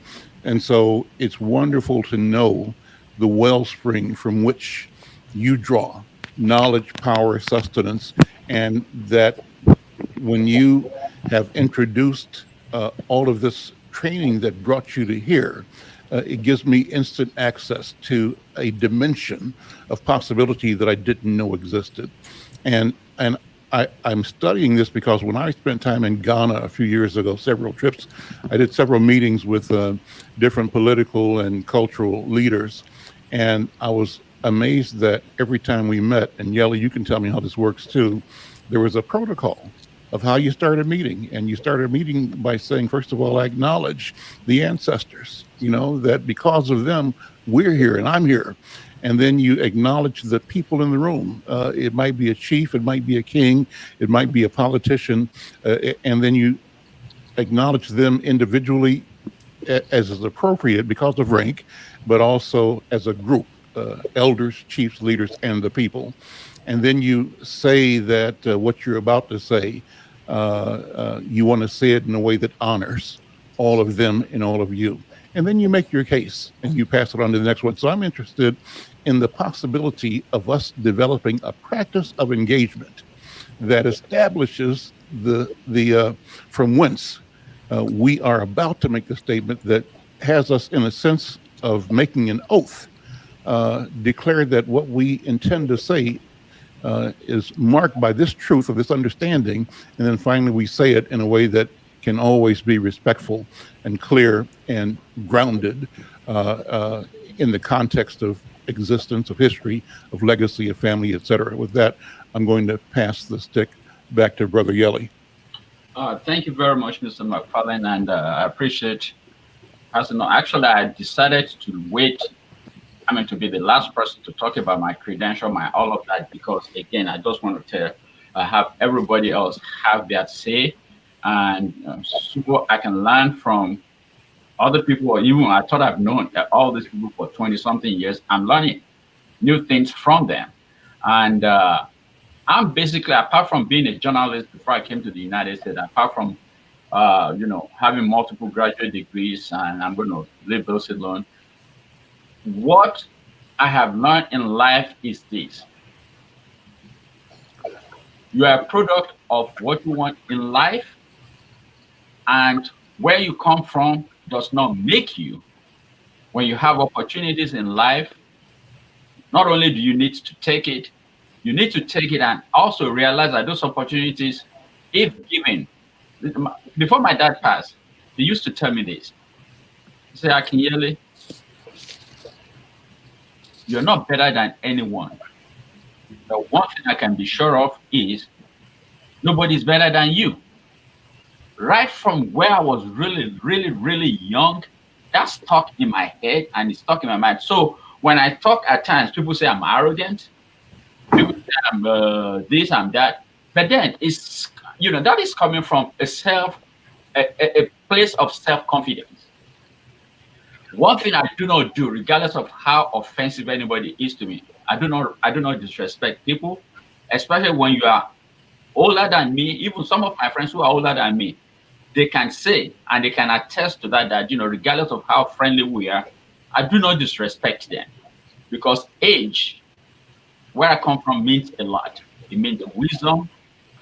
And so it's wonderful to know the wellspring from which you draw knowledge, power, sustenance, and that when you have introduced all of this training that brought you to here, it gives me instant access to a dimension of possibility that I didn't know existed. And I'm studying this because when I spent time in Ghana a few years ago, several trips, I did several meetings with different political and cultural leaders. And I was amazed that every time we met, and Yeli, you can tell me how this works too, there was a protocol of how you start a meeting. And you start a meeting by saying, first of all, I acknowledge the ancestors, that because of them, we're here and I'm here. And then you acknowledge the people in the room. It might be a chief, it might be a king, it might be a politician. And then you acknowledge them individually as is appropriate because of rank, but also as a group, elders, chiefs, leaders, and the people. And then you say that what you're about to say, you want to say it in a way that honors all of them and all of you. And then you make your case and you pass it on to the next one. So I'm interested in the possibility of us developing a practice of engagement that establishes the from whence we are about to make the statement that has us in a sense of making an oath, declare that what we intend to say is marked by this truth of this understanding, and then finally we say it in a way that can always be respectful and clear and grounded in the context of existence, of history, of legacy, of family, etc. With that, I'm going to pass the stick back to Brother Yeli. Thank you very much, Mr. McFarlane, and I appreciate. Actually, I decided to wait. To be the last person to talk about my credential, my all of that, because again, I just want to have everybody else have their say, and so I can learn from other people, or even I thought I've known all these people for 20-something years. I'm learning new things from them, and I'm basically, apart from being a journalist before I came to the United States, apart from having multiple graduate degrees, and I'm going to leave those alone. What I have learned in life is this: you are a product of what you want in life, and where you come from does not make you. When you have opportunities in life, not only do you need to take it, you need to take it and also realize that those opportunities, if given, before my dad passed, he used to tell me this. He said, Akinyele, you're not better than anyone. The one thing I can be sure of is nobody's better than you. Right from where I was really, really, really young, that's stuck in my head and it's stuck in my mind. So when I talk at times, people say I'm arrogant. People say I'm this, I'm that. But then it's, that is coming from a place of self-confidence. One thing I do not do, regardless of how offensive anybody is to me, I do not disrespect people, especially when you are older than me. Even some of my friends who are older than me, they can say and they can attest to that, regardless of how friendly we are, I do not disrespect them, because age, where I come from, means a lot. It means wisdom,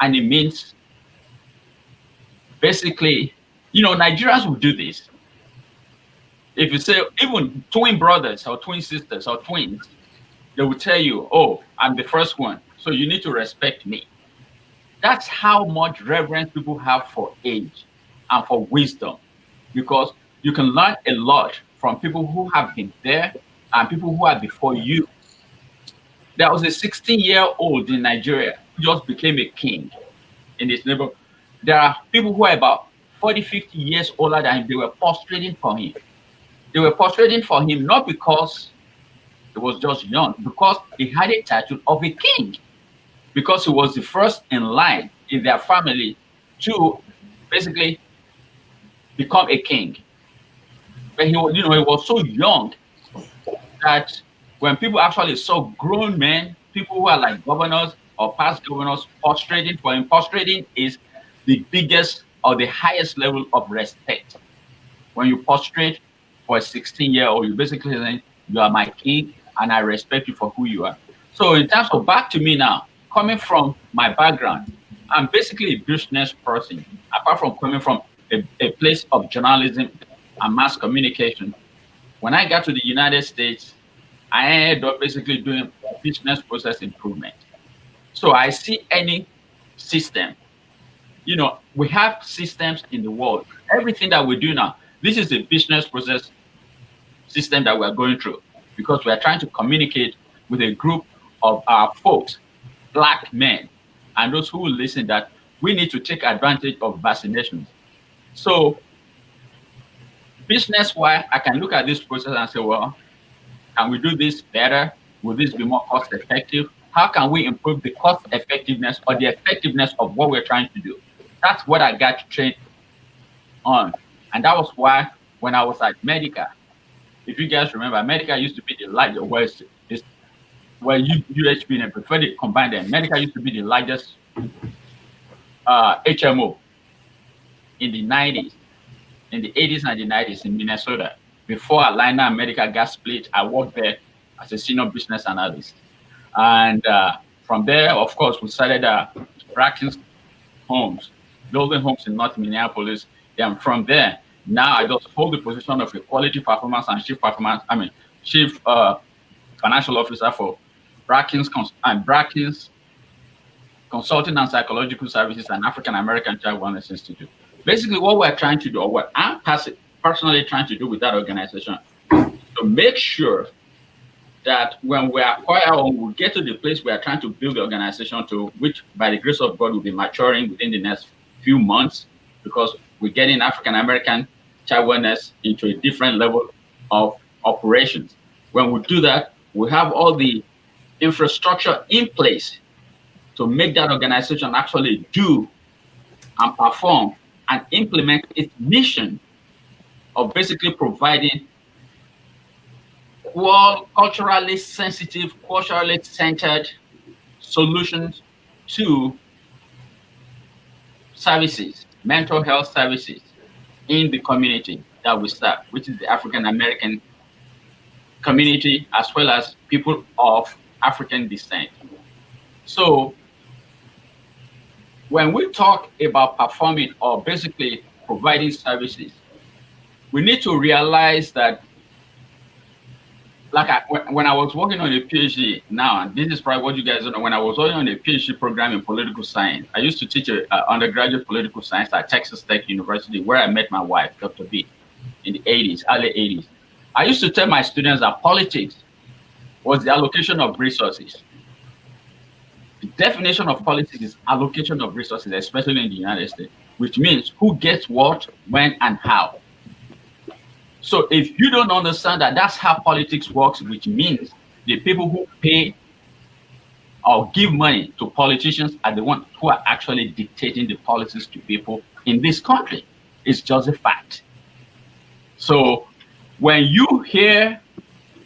and it means basically, you know, Nigerians will do this. If you say even twin brothers or twin sisters or twins, they will tell you, "Oh, I'm the first one, so you need to respect me." That's how much reverence people have for age and for wisdom, because you can learn a lot from people who have been there and people who are before you. There was a 16-year-old in Nigeria who just became a king in his neighborhood. There are people who are about 40, 50 years older than him. They were prostrating for him. They were prostrating for him not because he was just young, because he had a title of a king, because he was the first in line in their family to basically become a king. But he was, you know, he was so young that when people actually saw grown men, people who are like governors or past governors prostrating for him, prostrating is the biggest or the highest level of respect. When you prostrate for a 16-year-old, you basically saying, "You are my king, and I respect you for who you are." So, in terms of back to me now, coming from my background, I'm basically a business person. Apart from coming from a place of journalism and mass communication, when I got to the United States, I ended up basically doing business process improvement. So I see any system, you know, we have systems in the world. Everything that we do now, this is a business process system that we're going through, because we are trying to communicate with a group of our folks, black men, and those who will listen, that we need to take advantage of vaccinations. So business-wise, I can look at this process and say, well, can we do this better? Will this be more cost effective? How can we improve the cost effectiveness or the effectiveness of what we're trying to do? That's what I got trained on. And that was why when I was at Medica, if you guys remember, Medica used to be the largest, where UHB and preferred it combined them. Medica used to be the largest HMO in the 90s, in the 80s and the 90s in Minnesota. Before Atlanta and Medica got split, I worked there as a senior business analyst. And from there, of course, we started Brackens Homes, building homes in North Minneapolis. And from there, now I just hold the position of a quality performance and chief financial officer for Brackens Consulting and Psychological Services and African American Child Wellness Institute. Basically, what we're trying to do, or what I'm personally trying to do with that organization, to make sure that when we acquire or we get to the place we are trying to build the organization to, which by the grace of God will be maturing within the next few months, because we're getting African American child wellness into a different level of operations. When we do that, we have all the infrastructure in place to make that organization actually do and perform and implement its mission of basically providing culturally sensitive, culturally centered solutions to services, mental health services in the community that we serve, which is the African American community, as well as people of African descent. So when we talk about performing or basically providing services, we need to realize that, like when I was working on a PhD, now, and this is probably what you guys don't know, when I was working on a PhD program in political science, I used to teach undergraduate political science at Texas Tech University, where I met my wife, Dr. B, in the 80s, early 80s. I used to tell my students that politics was the allocation of resources. The definition of politics is allocation of resources, especially in the United States, which means who gets what, when, and how. So if you don't understand that that's how politics works, which means the people who pay or give money to politicians are the ones who are actually dictating the policies to people in this country. It's just a fact. So when you hear,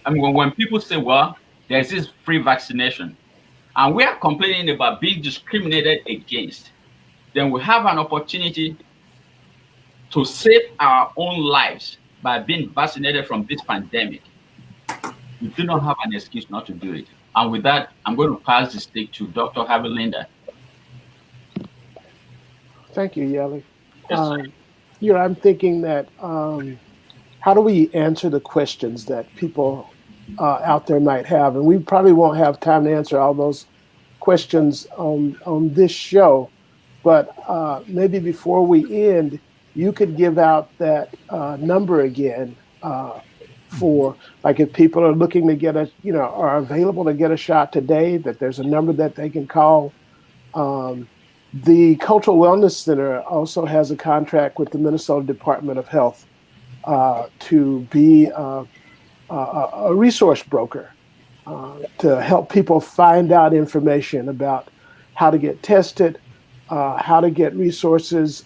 when people say, well, there's this free vaccination, and we are complaining about being discriminated against, then we have an opportunity to save our own lives by being vaccinated from this pandemic. We do not have an excuse not to do it. And with that, I'm going to pass the stick to Dr. Harvey Linder. Thank you, Yali. Yes, sir. Um, I'm thinking that how do we answer the questions that people out there might have? And we probably won't have time to answer all those questions on this show, but maybe before we end, you could give out that number again for like if people are looking to get are available to get a shot today, that there's a number that they can call. Um, the Cultural Wellness Center also has a contract with the Minnesota Department of Health to be a resource broker to help people find out information about how to get tested, how to get resources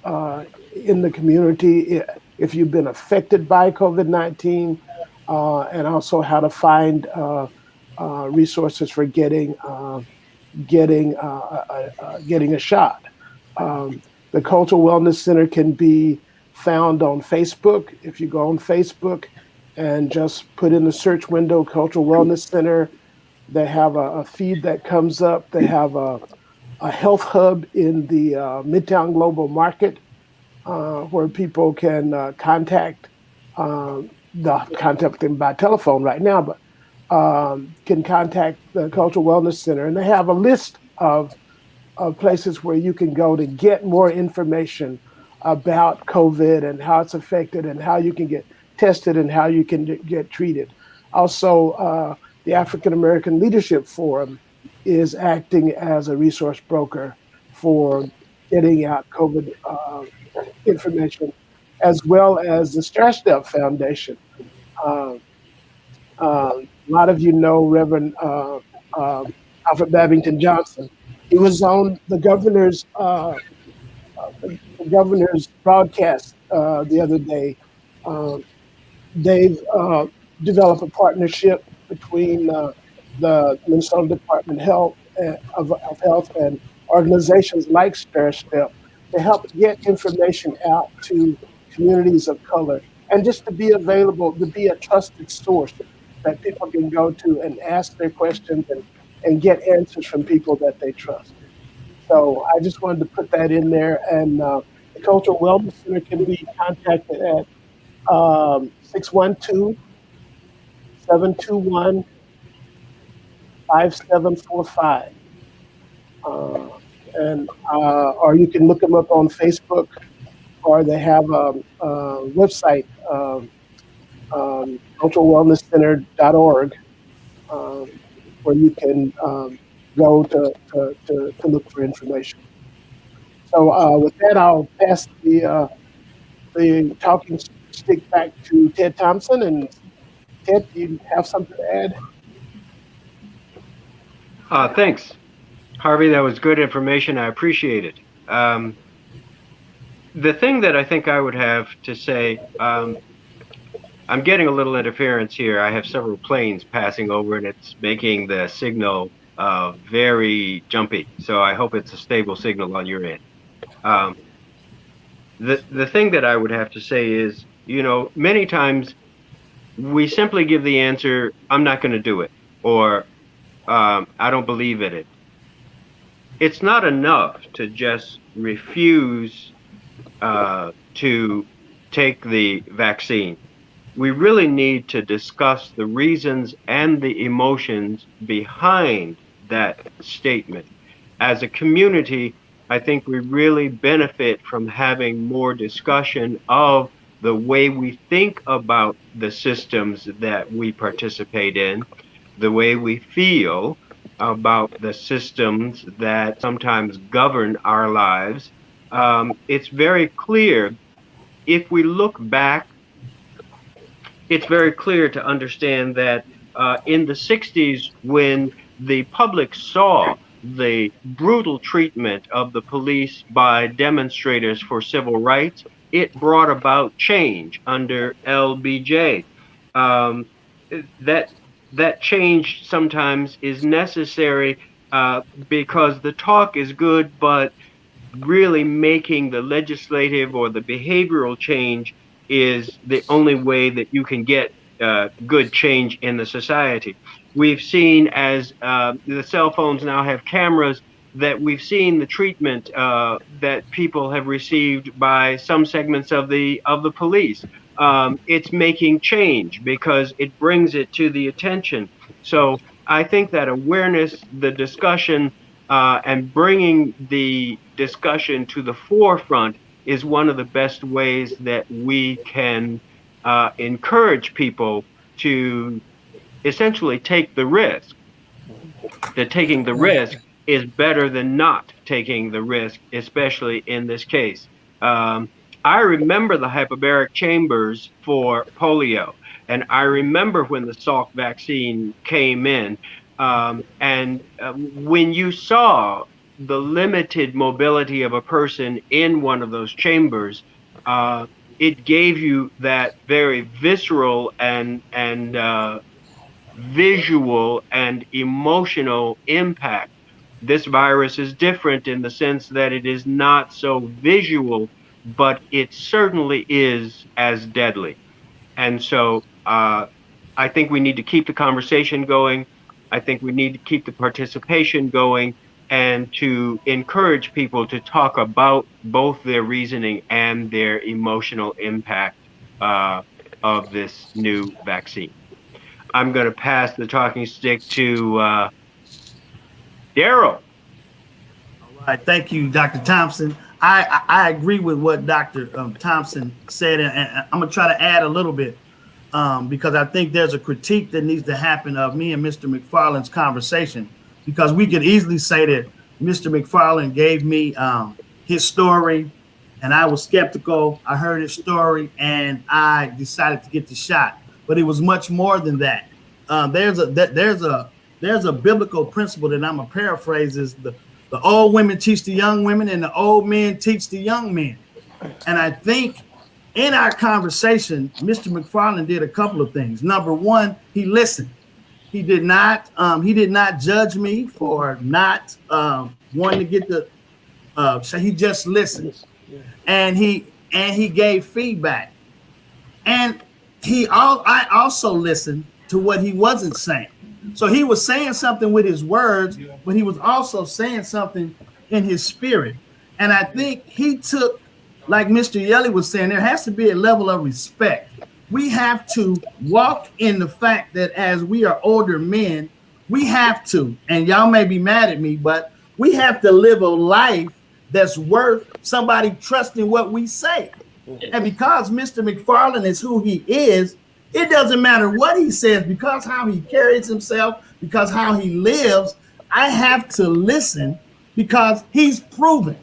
in the community if you've been affected by COVID-19, and also how to find resources for getting a shot. Um, the Cultural Wellness Center can be found on Facebook. If you go on Facebook and just put in the search window Cultural Wellness Center, they have a feed that comes up. They have a health hub in the Midtown Global Market where people can contact them by telephone right now, but can contact the Cultural Wellness Center, and they have a list of places where you can go to get more information about COVID and how it's affected and how you can get tested and how you can get treated. Also, the African American Leadership Forum is acting as a resource broker for getting out COVID information, as well as the Star Step Foundation. Uh, a lot of you know Reverend Alfred Babington Johnson. He was on the governor's broadcast the other day. Um, they've developed a partnership between the Minnesota Department of Health and organizations like Star Step to help get information out to communities of color and just to be available, to be a trusted source that people can go to and ask their questions and get answers from people that they trust. So I just wanted to put that in there. And the Cultural Wellness Center can be contacted at 612 and or you can look them up on Facebook, or they have a website, culturalwellnesscenter.org, um, where you can go to look for information. So with that, I'll pass the talking stick back to Ted Thompson. And Ted, do you have something to add? Thanks, Harvey. That was good information. I appreciate it. The thing that I think I would have to say, I'm getting a little interference here. I have several planes passing over, and it's making the signal very jumpy. So I hope it's a stable signal on your end. The thing that I would have to say is, many times we simply give the answer, "I'm not going to do it," or "I don't believe in it." It's not enough to just refuse to take the vaccine. We really need to discuss the reasons and the emotions behind that statement. As a community, I think we really benefit from having more discussion of the way we think about the systems that we participate in, the way we feel about the systems that sometimes govern our lives. It's very clear if we look back, it's very clear to understand that in the 60s, when the public saw the brutal treatment of the police by demonstrators for civil rights, it brought about change under LBJ. Um, that change sometimes is necessary because the talk is good, but really making the legislative or the behavioral change is the only way that you can get good change in the society. We've seen as the cell phones now have cameras that we've seen the treatment that people have received by some segments of the police. It's making change because it brings it to the attention. So I think that awareness, the discussion, and bringing the discussion to the forefront is one of the best ways that we can encourage people to essentially take the risk. That taking the risk is better than not taking the risk, especially in this case. Um, I remember the hyperbaric chambers for polio, and I remember when the Salk vaccine came in. And when you saw the limited mobility of a person in one of those chambers, it gave you that very visceral and visual and emotional impact. This virus is different in the sense that it is not so visual, but it certainly is as deadly. And so I think we need to keep the conversation going. I think we need to keep the participation going and to encourage people to talk about both their reasoning and their emotional impact of this new vaccine. I'm going to pass the talking stick to Daryl. All right, thank you, Dr. Thompson. I agree with what Dr. Thompson said, and I'm gonna try to add a little bit because I think there's a critique that needs to happen of me and Mr. McFarlane's conversation, because we could easily say that Mr. McFarlane gave me his story, and I was skeptical. I heard his story, and I decided to get the shot. But it was much more than that. There's a biblical principle that I'm gonna paraphrase: is the old women teach the young women, and the old men teach the young men. And I think in our conversation, Mr. McFarlane did a couple of things. Number one, he listened. He did not judge me for not wanting to get the. So he just listened, and he gave feedback, and I also listened to what he wasn't saying. So he was saying something with his words, but he was also saying something in his spirit. And I think he took, like Mr. Yelly was saying, there has to be a level of respect. We have to walk in the fact that as we are older men, we have to, and y'all may be mad at me, but we have to live a life that's worth somebody trusting what we say. And because Mr. McFarlane is who he is, it doesn't matter what he says, because how he carries himself, because how he lives, I have to listen because he's proven.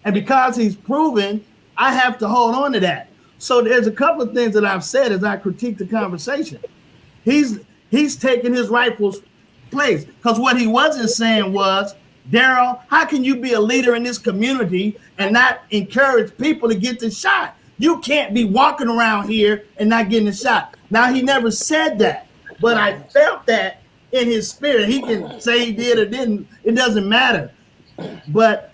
And because he's proven, I have to hold on to that. So there's a couple of things that I've said as I critique the conversation. He's taking his rightful place, because what he wasn't saying was, Daryl, how can you be a leader in this community and not encourage people to get the shot? You can't be walking around here and not getting a shot. Now, he never said that, but I felt that in his spirit. He can say he did or didn't. It doesn't matter. But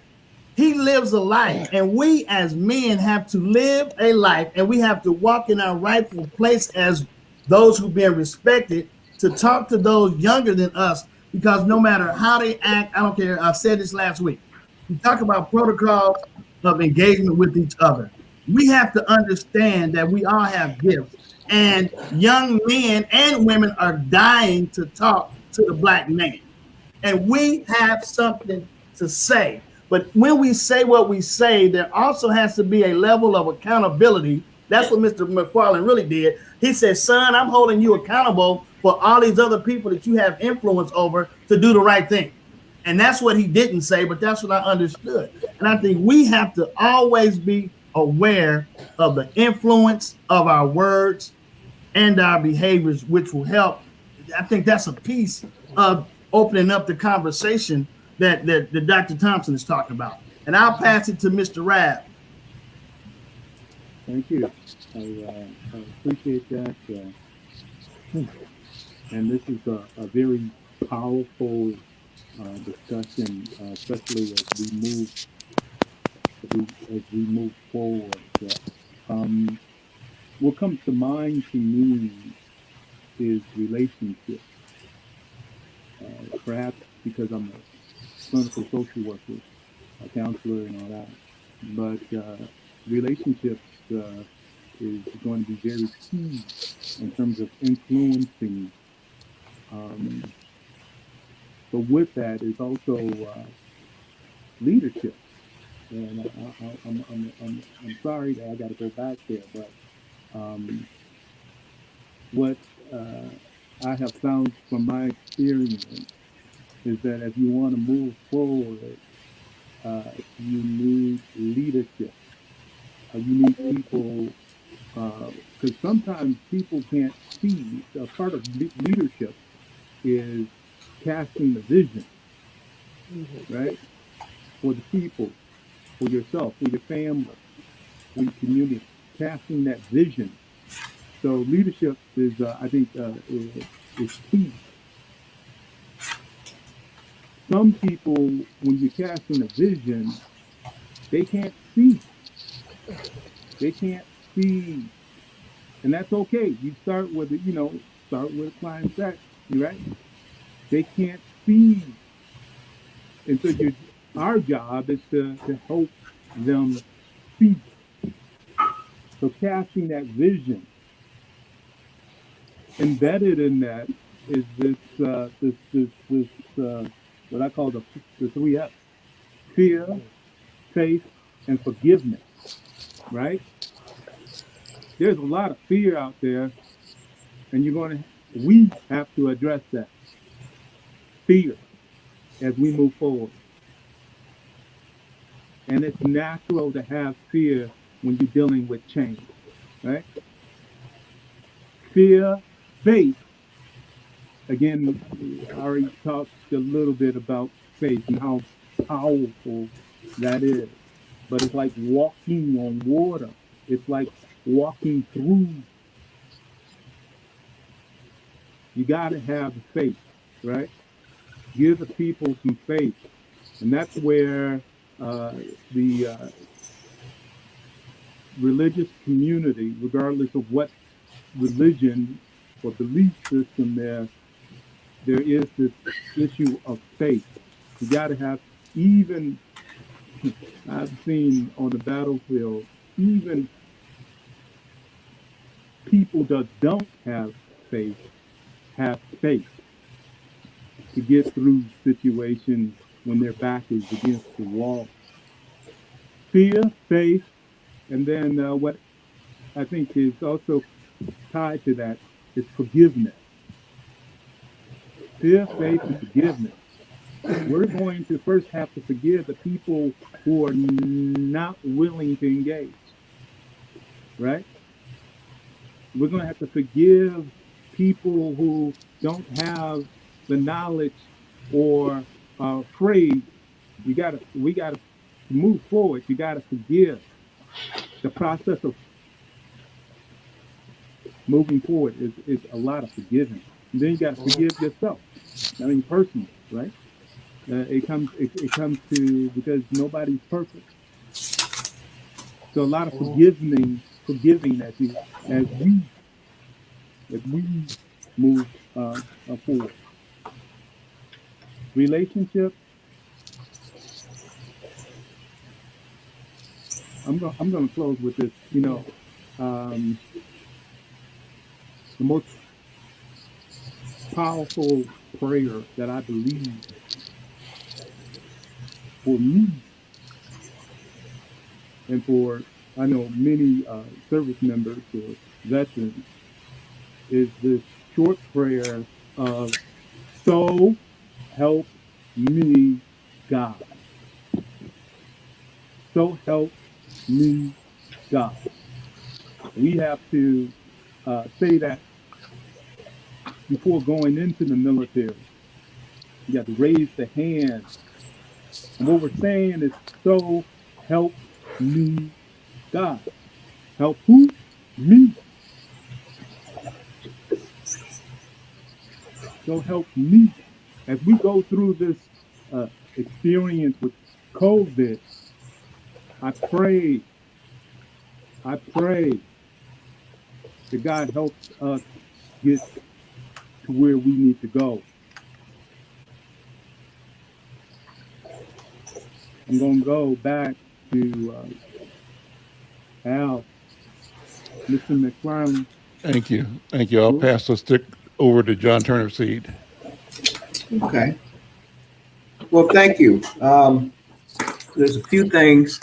he lives a life, and we as men have to live a life, and we have to walk in our rightful place as those who've been respected, to talk to those younger than us, because no matter how they act, I don't care. I said this last week. We talk about protocols of engagement with each other. We have to understand that we all have gifts, and young men and women are dying to talk to the Black man. And we have something to say. But when we say what we say, there also has to be a level of accountability. That's what Mr. McFarlane really did. He said, son, I'm holding you accountable for all these other people that you have influence over to do the right thing. And that's what he didn't say, but that's what I understood. And I think we have to always be aware of the influence of our words and our behaviors, which will help. I think that's a piece of opening up the conversation that Dr. Thompson is talking about. And I'll pass it to Mr. Rabb. Thank you. I appreciate that. And this is a very powerful discussion, especially as we move forward. What comes to mind to me is relationships. Perhaps because I'm clinical social worker, a counselor, and all that. But relationships is going to be very key in terms of influencing. Um, but with that is also leadership. And I'm sorry that I got to go back there, but um, what I have found from my experience is that if you want to move forward, you need leadership. You need people, because sometimes people can't see. A part of leadership is casting the vision, Mhm. right? For the people, for yourself, for your family, for your community, casting that vision. So leadership is, I think, is key. Some people, when you're casting a vision, they can't see. They can't see, and that's okay. You start with, start with a client set, right? They can't see, and so our job is to help them see. So casting that vision, embedded in that is this what I call the three F's: fear, faith, and forgiveness. Right? There's a lot of fear out there, and we have to address that fear as we move forward. And it's natural to have fear when you're dealing with change, right? Fear, faith. Again, I already talked a little bit about faith and how powerful that is. But it's like walking on water. It's like walking through. You got to have the faith, right? Give the people some faith. And that's where the religious community, regardless of what religion or belief system there is this issue of faith. You got to have, even I've seen on the battlefield, even people that don't have faith to get through situations when their back is against the wall. Fear, faith, and then what I think is also tied to that is forgiveness. Fear, faith, and forgiveness. We're going to first have to forgive the people who are not willing to engage, right? We're going to have to forgive people who don't have the knowledge or are afraid. We got to move forward. You got to forgive. The process of moving forward is a lot of forgiving. And then you got to forgive yourself. I mean, personally, right? It comes to, because nobody's perfect. So a lot of forgiving as we as we move forward. Relationships. I'm gonna close with this. The most powerful prayer that I believe for me and for, I know, many service members or veterans is this short prayer of, "So help me God. So help me God." We have to say that before going into the military. You got to raise the hand. And what we're saying is, "So help me God." Help who? Me. So help me. As we go through this experience with COVID, I pray, I pray that God helps us get to where we need to go. I'm going to go back to Al, Mr. McFarlane. Thank you. Thank you. I'll pass the stick over to John Turner Seed. Okay. Well, thank you. There's a few things.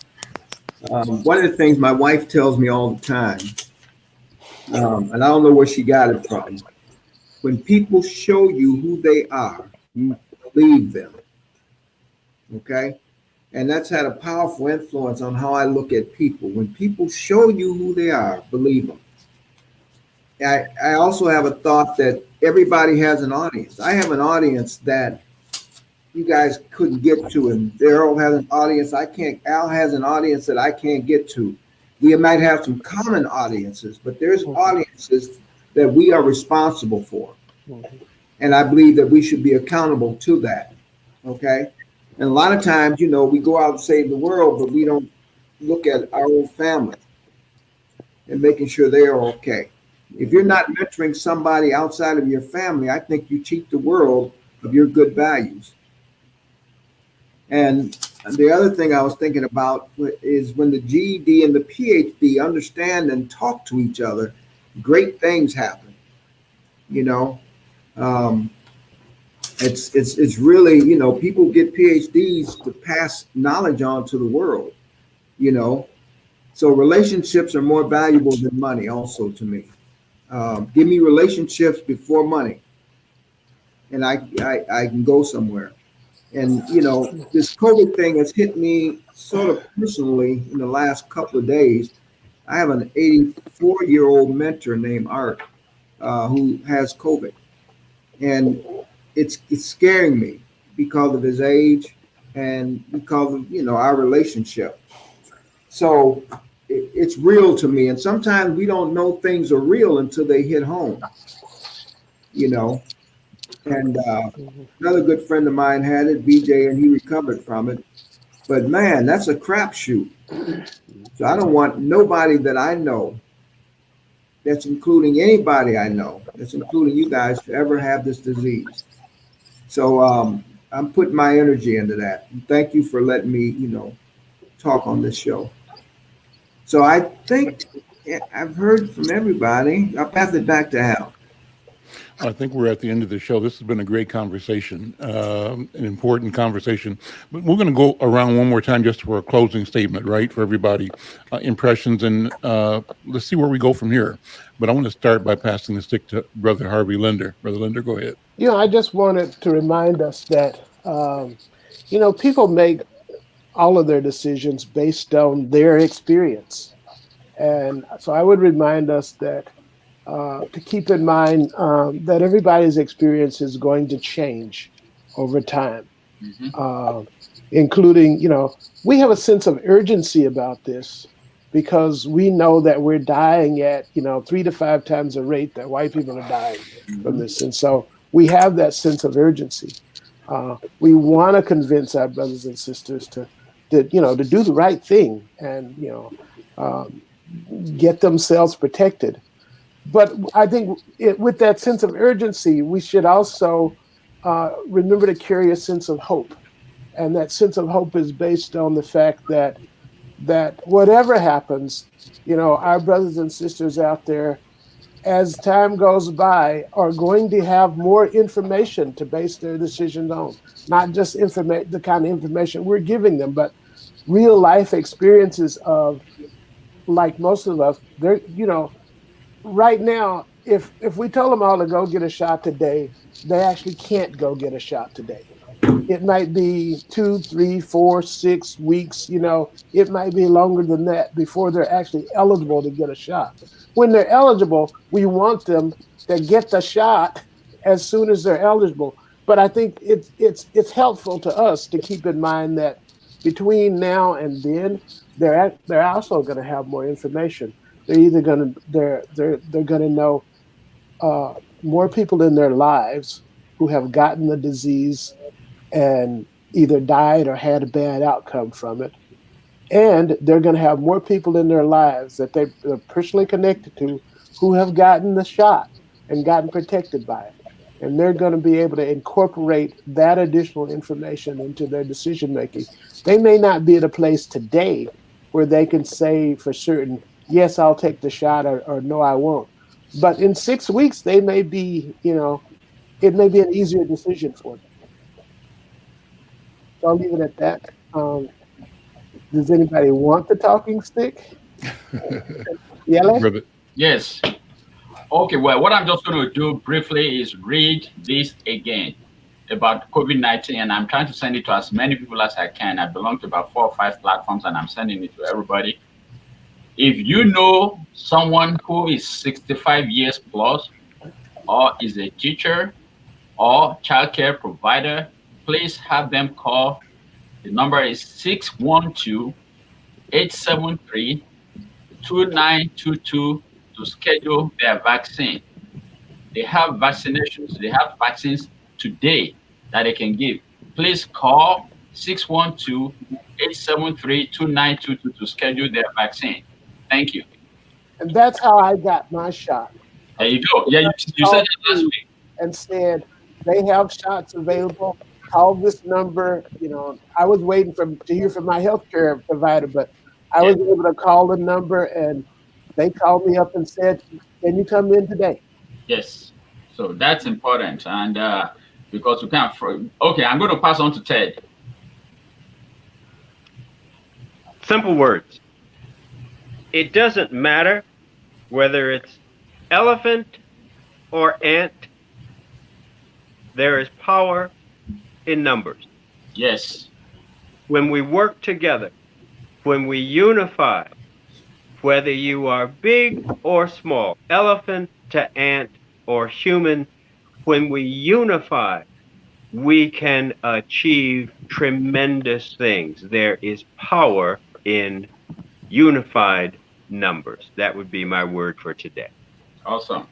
One of the things my wife tells me all the time, and I don't know where she got it from. When people show you who they are, believe them. Okay? And that's had a powerful influence on how I look at people. When people show you who they are, believe them. I also have a thought that everybody has an audience. I have an audience that you guys couldn't get to, and Daryl has an audience Al has an audience that I can't get to. We might have some common audiences, but there's audiences that we are responsible for. And I believe that we should be accountable to that. Okay? And a lot of times, we go out and save the world, but we don't look at our own family and making sure they are okay. If you're not mentoring somebody outside of your family, I think you cheat the world of your good values. And the other thing I was thinking about is when the GED and the PhD understand and talk to each other, great things happen. It's really, people get PhDs to pass knowledge on to the world, So relationships are more valuable than money also to me. Give me relationships before money, and I can go somewhere. And, this COVID thing has hit me sort of personally in the last couple of days. I have an 84-year-old mentor named Art who has COVID. And it's scaring me because of his age and because of, our relationship. So it's real to me. And sometimes we don't know things are real until they hit home, And another good friend of mine had it, BJ, and he recovered from it. But man, that's a crapshoot. So I don't want nobody that I know, that's including anybody I know, that's including you guys, to ever have this disease. So I'm putting my energy into that. Thank you for letting me, talk on this show. So I think I've heard from everybody. I'll pass it back to Al. I think we're at the end of the show. This has been a great conversation, an important conversation. But we're going to go around one more time just for a closing statement, right, for everybody, impressions, and let's see where we go from here. But I want to start by passing the stick to Brother Harvey Linder. Brother Linder, go ahead. I just wanted to remind us that, people make all of their decisions based on their experience. And so I would remind us that to keep in mind that everybody's experience is going to change over time, including, we have a sense of urgency about this because we know that we're dying at, 3 to 5 times the rate that white people are dying from this. And so we have that sense of urgency. We want to convince our brothers and sisters to do the right thing and, get themselves protected. But I think with that sense of urgency, we should also remember to carry a sense of hope. And that sense of hope is based on the fact that whatever happens, our brothers and sisters out there, as time goes by, are going to have more information to base their decisions on. Not just the kind of information we're giving them, but real life experiences of, like most of us, they're, right now, if we told them all to go get a shot today, they actually can't go get a shot today. It might be 2, 3, 4, 6 weeks, it might be longer than that before they're actually eligible to get a shot. When they're eligible, we want them to get the shot as soon as they're eligible. But I think it's helpful to us to keep in mind that between now and then, they're also going to have more information. They're either going to they're going to know more people in their lives who have gotten the disease and either died or had a bad outcome from it, and they're going to have more people in their lives that they're personally connected to who have gotten the shot and gotten protected by it. and they're going to be able to incorporate that additional information into their decision making. They may not be at a place today where they can say for certain, yes, I'll take the shot, or no, I won't. But in 6 weeks, they may be, it may be an easier decision for them. So I'll leave it at that. Does anybody want the talking stick? Yeah. Brother. Yes. Okay, well, what I'm just going to do briefly is read this again about COVID-19, and I'm trying to send it to as many people as I can. I belong to about 4 or 5 platforms, and I'm sending it to everybody. If you know someone who is 65 years plus, or is a teacher or childcare provider, please have them call. The number is 612-873-2922 to schedule their vaccine. They have vaccinations, they have vaccines today that they can give. Please call 612-873-2922 to schedule their vaccine. Thank you. And that's how I got my shot. There you go. Yeah, you said that last week. And said they have shots available. Call this number. I was waiting to hear from my healthcare provider, but I was able to call the number, and they called me up and said, "Can you come in today?" Yes. So that's important, and because we can't. Okay, I'm going to pass on to Ted. Simple words. It doesn't matter whether it's elephant or ant. There is power in numbers. Yes. When we work together, when we unify, whether you are big or small, elephant to ant or human, when we unify, we can achieve tremendous things. There is power in unified numbers. That would be my word for today. Awesome.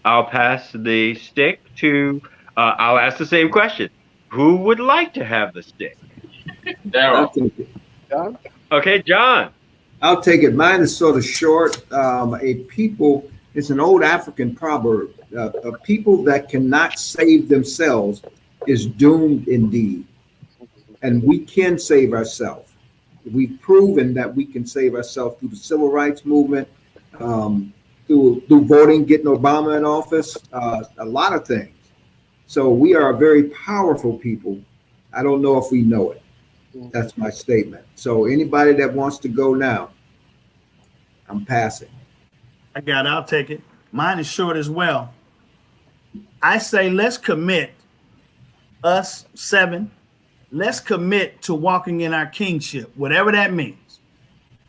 I'll pass the stick to, I'll ask the same question. Who would like to have the stick? I'll Daryl. take it. John? Okay, John. I'll take it. Mine is sort of short. It's an old African proverb. A people that cannot save themselves is doomed indeed. And we can save ourselves. We've proven that we can save ourselves through the civil rights movement, through voting, getting Obama in office, a lot of things. So we are a very powerful people. I don't know if we know it. That's my statement. So anybody that wants to go now, I'm passing. I got it. I'll take it. Mine is short as well. I say let's commit, us 7, let's commit to walking in our kingship, whatever that means.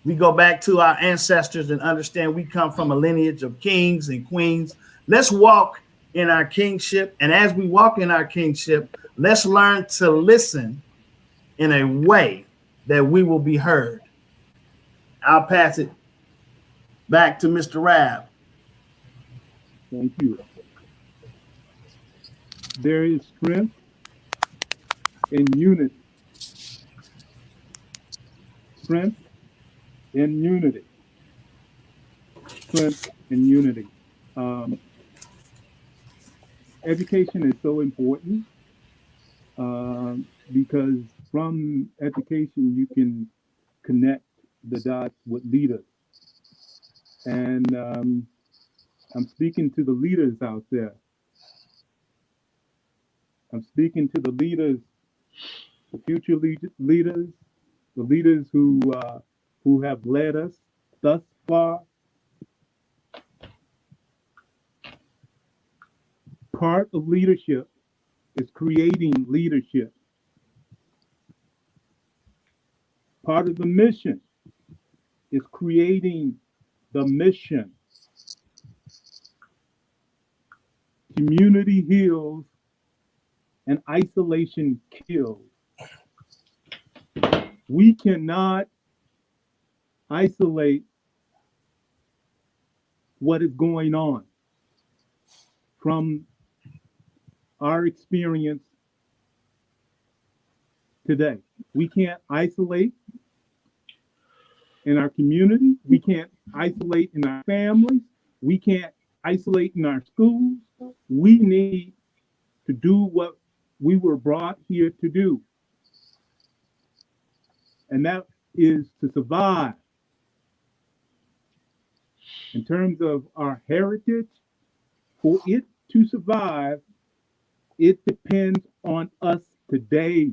We go back to our ancestors and understand we come from a lineage of kings and queens. Let's walk in our kingship. And as we walk in our kingship, let's learn to listen in a way that we will be heard. I'll pass it back to Mr. Rab. Thank you. There is strength in unity. Strength in unity. Strength in unity. Education is so important because from education you can connect the dots with leaders. And I'm speaking to the leaders out there. I'm speaking to the leaders, the future leaders, the leaders who have led us thus far. Part of leadership is creating leadership. Part of the mission is creating the mission. Community heals and isolation kills. We cannot isolate what is going on from our experience today. We can't isolate in our community. We can't isolate in our families. We can't isolate in our schools. We need to do what we were brought here to do. And that is to survive. In terms of our heritage, for it to survive, it depends on us today.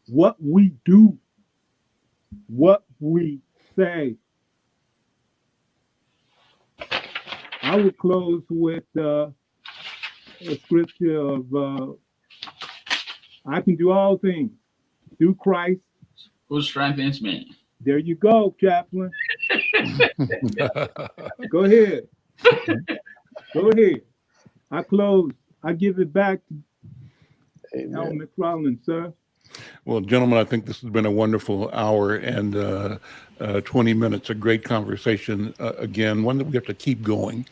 What we do, what we say. I would close with a scripture of I can do all things through Christ who strengthens me. There you go, Chaplain. Go ahead. Go ahead. I close. I give it back to Al McFarlane, sir. Well, gentlemen, I think this has been a wonderful hour and 20 minutes, a great conversation. Again, one that we have to keep going.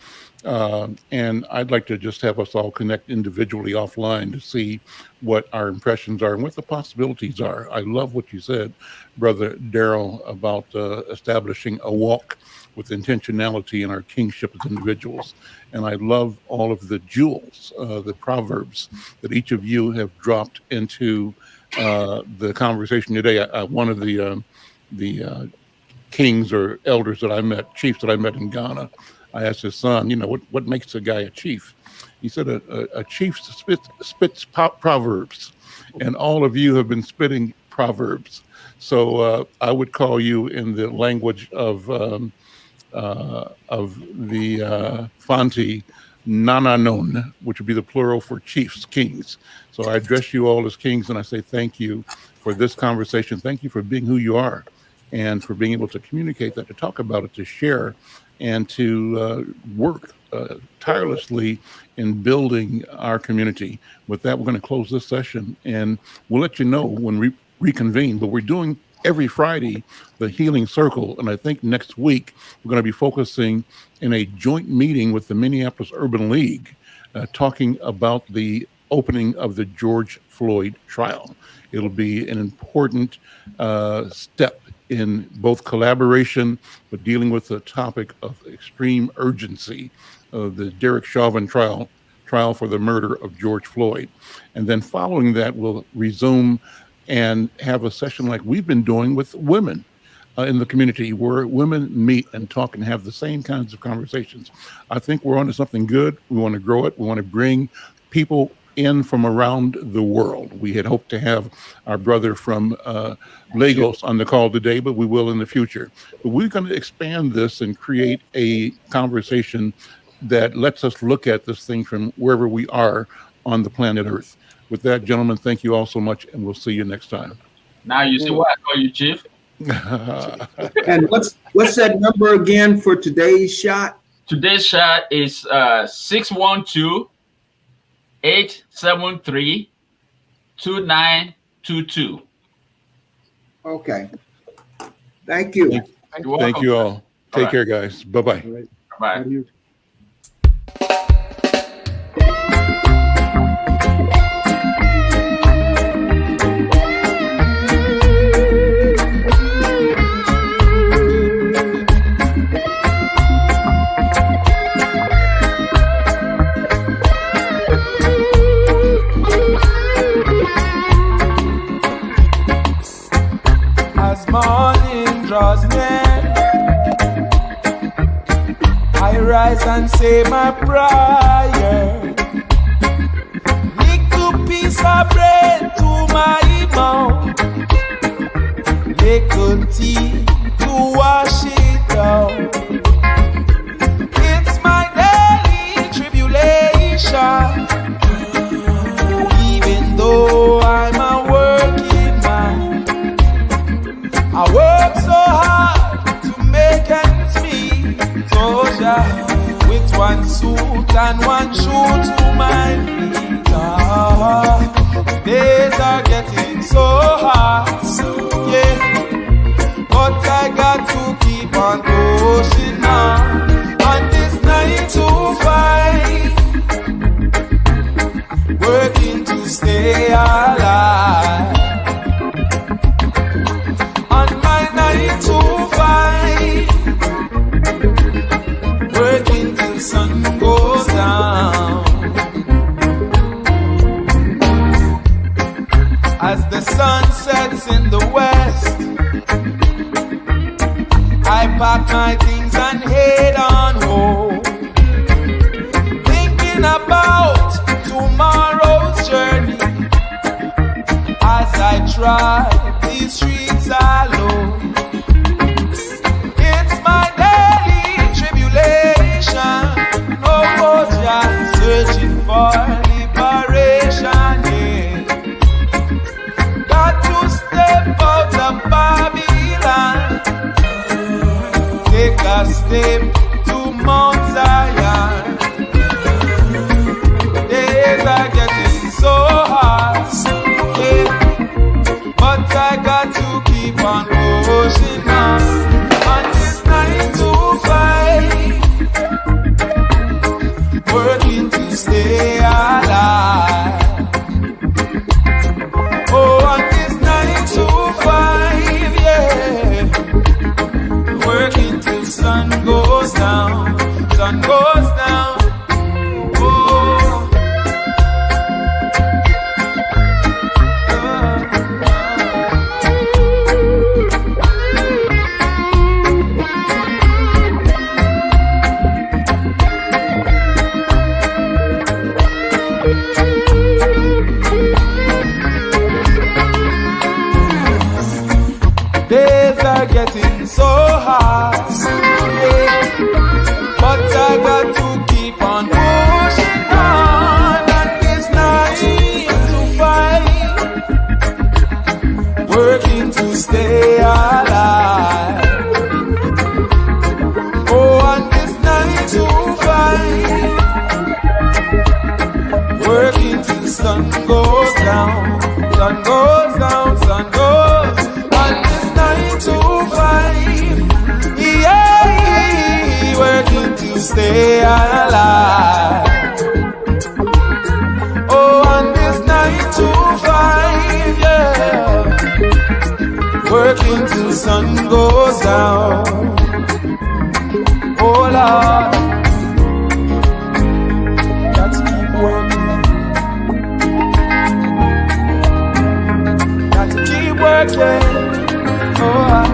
And I'd like to just have us all connect individually offline to see what our impressions are and what the possibilities are. I love what you said, Brother Darrell, about establishing a walk with intentionality in our kingship as individuals. And I love all of the jewels, the proverbs that each of you have dropped into the conversation today. One of the kings or elders that I met, chiefs that I met in Ghana, I asked his son, you know, what makes a guy a chief? He said a chief spits proverbs, and all of you have been spitting proverbs. So I would call you in the language of the Fanti, Nananon, which would be the plural for chiefs, kings. So I address you all as kings, and I say thank you for this conversation. Thank you for being who you are and for being able to communicate that, to talk about it, to share, and to work tirelessly in building our community. With that, we're going to close this session, and we'll let you know when we reconvene. But we're doing every Friday the Healing Circle, and I think next week we're going to be focusing in a joint meeting with the Minneapolis Urban League, talking about the opening of the George Floyd trial. It'll be an important step in both collaboration, but dealing with the topic of extreme urgency, the Derek Chauvin trial for the murder of George Floyd. And then following that, we'll resume and have a session like we've been doing with women in the community, where women meet and talk and have the same kinds of conversations. I think we're onto something good. We want to grow it. We want to bring people in from around the world. We had hoped to have our brother from Lagos on the call today, but we will in the future. But we're going to expand this and create a conversation that lets us look at this thing from wherever we are on the planet Earth. With that, gentlemen, thank you all so much, and we'll see you next time. Now you see why I call you Chief. And what's that number again for today's shot? Today's shot is 612-873-2922. Okay. Thank you. Thank you all. Take care, guys. Bye-bye. All right. Bye. Morning draws near, I rise and say my prayer. Little piece of bread to my mouth, little tea to wash it out. It's my daily tribulation, even though I'm a working man. I work so hard to make ends meet, so yeah, with one suit and one shoe to my feet. Days are getting so hard, yeah, but the sun sets in the west, I pack my things and head on home, thinking about tomorrow's journey as I try these streets alone. It's my daily tribulation, oh, just searching for liberation, yeah. Got to step out of Babylon, take a step to Mount Zion. The days are getting so hard, yeah. But I got to keep on pushing on this 9 to 5, working to stay alive. Oh, on this 9 to 5, yeah, working till sun goes down, sun goes down. Days are getting so hard, yeah. But I got to keep on pushing on this 9 to 5, working to stay alive. Oh, on this 9 to 5, working till sun goes down, sun goes down, sun goes. On this 9 to 5, yeah, working to stay alive. Oh, on this 9 to 5, yeah, working till sun goes down. Oh Lord, got to keep working, got to keep working. Oh,